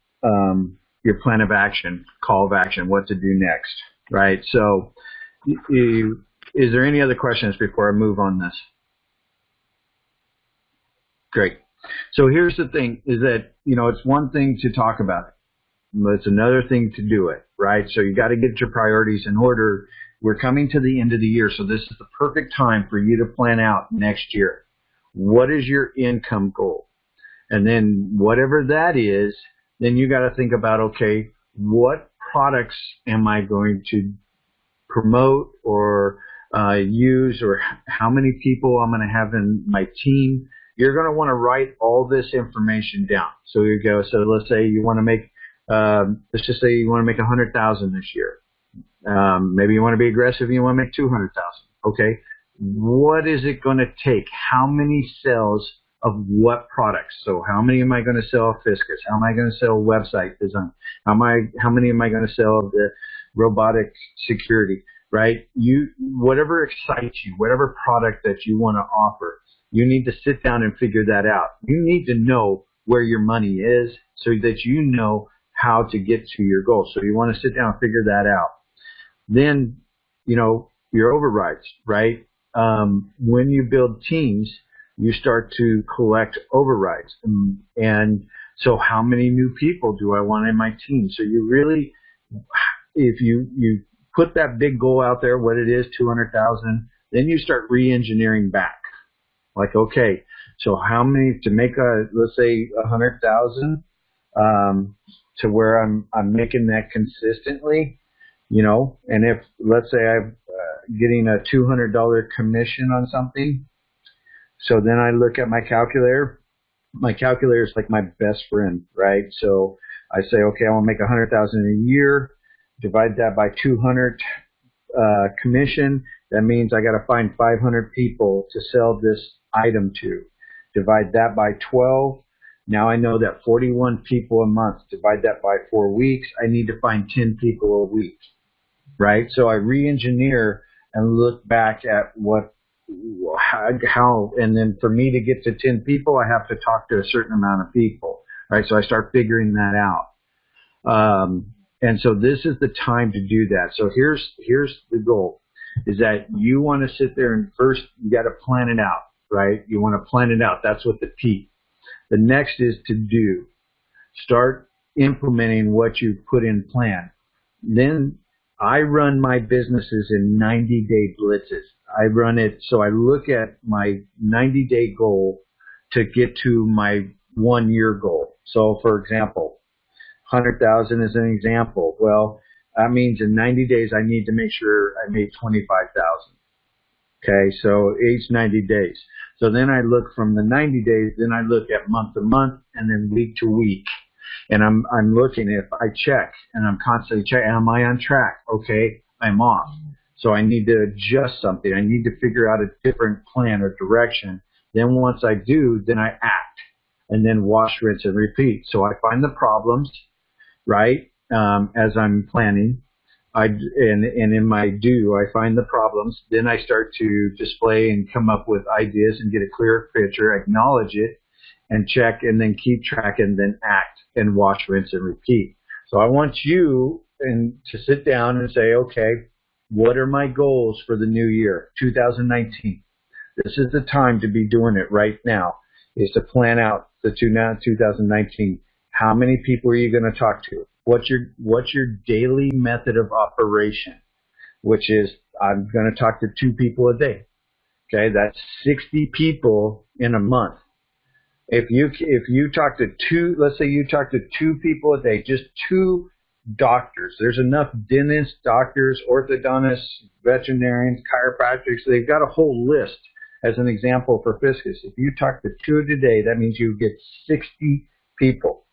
your plan of action, call of action, what to do next, right? So is there any other questions before I move on this? Great. So here's the thing is that, it's one thing to talk about it, but it's another thing to do it, right? So you got to get your priorities in order. We're coming to the end of the year, so this is the perfect time for you to plan out next year. What is your income goal? And then whatever that is, then you got to think about, okay, what products am I going to promote or use, or how many people I'm going to have in my team? You're going to want to write all this information down. So you go. So let's say you want to make, let's just say you want to make 100,000 this year. Maybe you want to be aggressive and you want to make 200,000. Okay. What is it going to take? How many sales of what products? So how many am I going to sell Fiscus? How am I going to sell website design? How many am I going to sell of the robotic security? Right? Whatever excites you, whatever product that you want to offer, you need to sit down and figure that out. You need to know where your money is so that you know how to get to your goal. So you want to sit down and figure that out. Then, your overrides, right? When you build teams, you start to collect overrides. And so how many new people do I want in my team? So you really, if you put that big goal out there, what it is, 200,000, then you start re-engineering back. Like, okay, so how many to make let's say 100,000, to where I'm making that consistently, and if, let's say I'm getting a $200 commission on something, so then I look at my calculator. My calculator is like my best friend, right? So I say, okay, I want to make 100,000 a year, divide that by 200 commission. That means I got to find 500 people to sell this item to. Divide that by 12. Now I know that 41 people a month. Divide that by 4 weeks. I need to find 10 people a week, right? So I re-engineer and look back at how, and then for me to get to 10 people, I have to talk to a certain amount of people, right? So I start figuring that out. And so this is the time to do that. So here's the goal, is that you want to sit there and first you got to plan it out, right? You want to plan it out. That's what the P. The next is to do. Start implementing what you put in plan. Then I run my businesses in 90-day blitzes. I run it, so I look at my 90-day goal to get to my 1-year goal. So for example, 100,000 is an example. Well, that means in 90 days I need to make sure I made 25,000. Okay, so each 90 days. So then I look from the 90 days, then I look at month to month, and then week to week. And I'm looking, if I check, and I'm constantly checking, am I on track? Okay, I'm off. So I need to adjust something. I need to figure out a different plan or direction. Then once I do, then I act. And then wash, rinse, and repeat. So I find the problems, right, as I'm planning. And in my do, I find the problems. Then I start to display and come up with ideas and get a clear picture, acknowledge it, and check, and then keep track, and then act, and wash, rinse, and repeat. So I want you to sit down and say, okay, what are my goals for the new year, 2019? This is the time to be doing it right now, is to plan out the 2019. How many people are you going to talk to? What's your daily method of operation? Which is, I'm going to talk to 2 people a day. Okay, that's 60 people in a month. If you talk to 2, let's say you talk to 2 people a day, just 2 doctors. There's enough dentists, doctors, orthodontists, veterinarians, chiropractors. They've got a whole list as an example for Fiscus. If you talk to 2 a day, that means you get 60 people,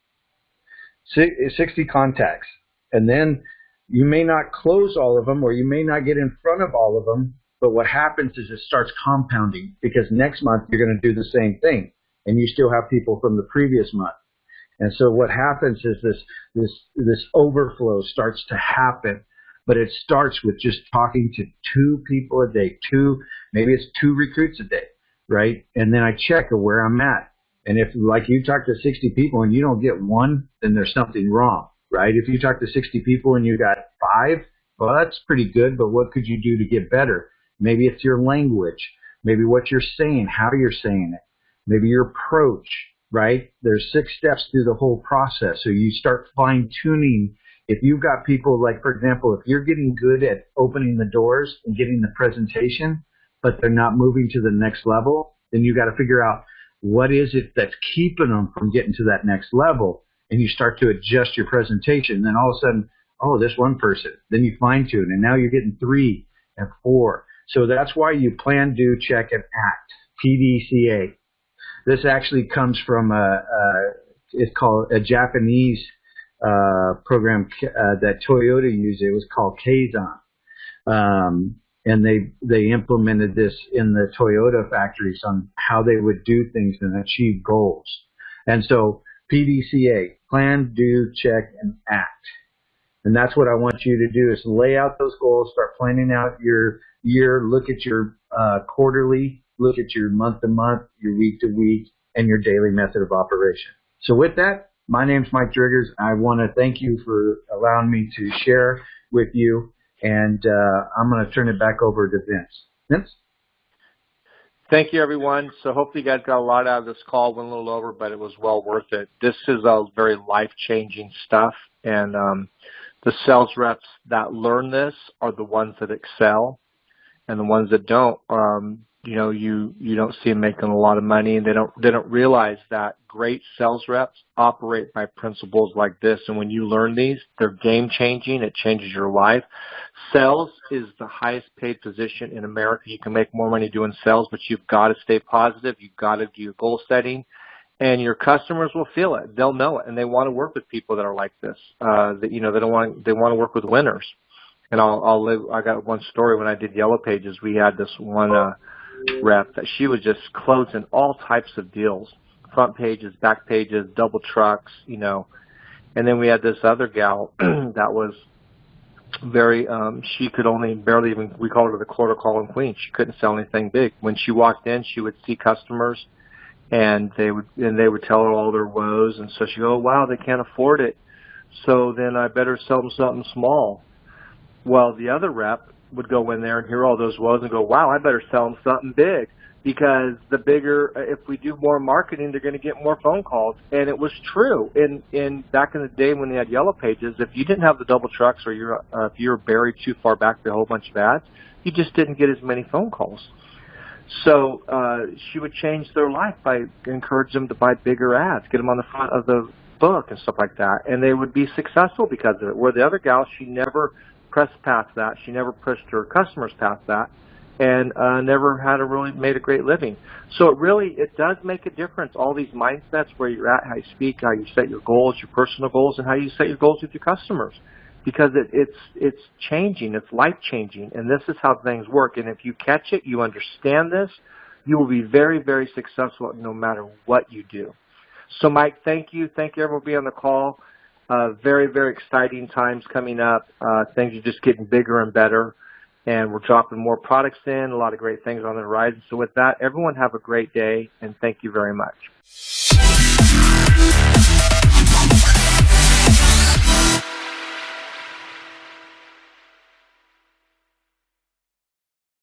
60 contacts. And then you may not close all of them, or you may not get in front of all of them, but what happens is it starts compounding, because next month you're going to do the same thing, and you still have people from the previous month. And so what happens is this overflow starts to happen, but it starts with just talking to 2 people a day, maybe it's 2 recruits a day, right? And then I check where I'm at. And if, like, you talk to 60 people and you don't get 1, then there's something wrong, right? If you talk to 60 people and you got 5, well, that's pretty good, but what could you do to get better? Maybe it's your language, maybe what you're saying, how you're saying it, maybe your approach, right? There's 6 steps through the whole process. So you start fine-tuning. If you've got people, like, for example, if you're getting good at opening the doors and getting the presentation, but they're not moving to the next level, then you got to figure out what is it that's keeping them from getting to that next level. And you start to adjust your presentation. Then all of a sudden, oh, this one person. Then you fine-tune, and now you're getting 3 and 4. So that's why you plan, do, check, and act, PDCA. This actually comes from it's called a Japanese program that Toyota used. It was called Kaizen. And they implemented this in the Toyota factories on how they would do things and achieve goals. And so PDCA, plan, do, check, and act. And that's what I want you to do, is lay out those goals, start planning out your year, look at your quarterly, look at your month to month, your week to week, and your daily method of operation. So with that, my name's Mike Driggers. I want to thank you for allowing me to share with you. And I'm going to turn it back over to Vince. Vince? Thank you, everyone. So hopefully you guys got a lot out of this call. Went a little over, but it was well worth it. This is very life-changing stuff, and the sales reps that learn this are the ones that excel, and the ones that don't, you don't see them making a lot of money, and they don't realize that great sales reps operate by principles like this. And when you learn these, they're game changing. It changes your life. Sales is the highest paid position in America. You can make more money doing sales, but you've got to stay positive. You've got to do your goal setting, and your customers will feel it. They'll know it, and they want to work with people that are like this. They want to work with winners. And I got one story when I did Yellow Pages. We had this one rep that she was just closing all types of deals, front pages, back pages, double trucks, And then we had this other gal that was very, she could only barely even, we called her the quarter calling queen. She couldn't sell anything big. When she walked in, she would see customers, and they would tell her all their woes, and so she'd go, oh, wow, they can't afford it, so then I better sell them something small. Well, the other rep would go in there and hear all those woes and go, wow, I better sell them something big, because the bigger, if we do more marketing, they're going to get more phone calls. And it was true. In back in the day when they had Yellow Pages, if you didn't have the double trucks, or if you were buried too far back with a whole bunch of ads, you just didn't get as many phone calls. So she would change their life by encouraging them to buy bigger ads, get them on the front of the book and stuff like that, and they would be successful because of it. Where the other gal, she never pressed past that. She never pushed her customers past that, and never had really made a great living. So it does make a difference, all these mindsets, where you're at, how you speak, how you set your goals, your personal goals, and how you set your goals with your customers, because it's changing, it's life-changing, and this is how things work. And if you catch it, you understand this, you will be very, very successful no matter what you do. So, Mike, thank you. Thank you, everyone, for being on the call. Very, very exciting times coming up. Things are just getting bigger and better, and we're dropping more products in, a lot of great things on the horizon. So with that, everyone have a great day, and thank you very much.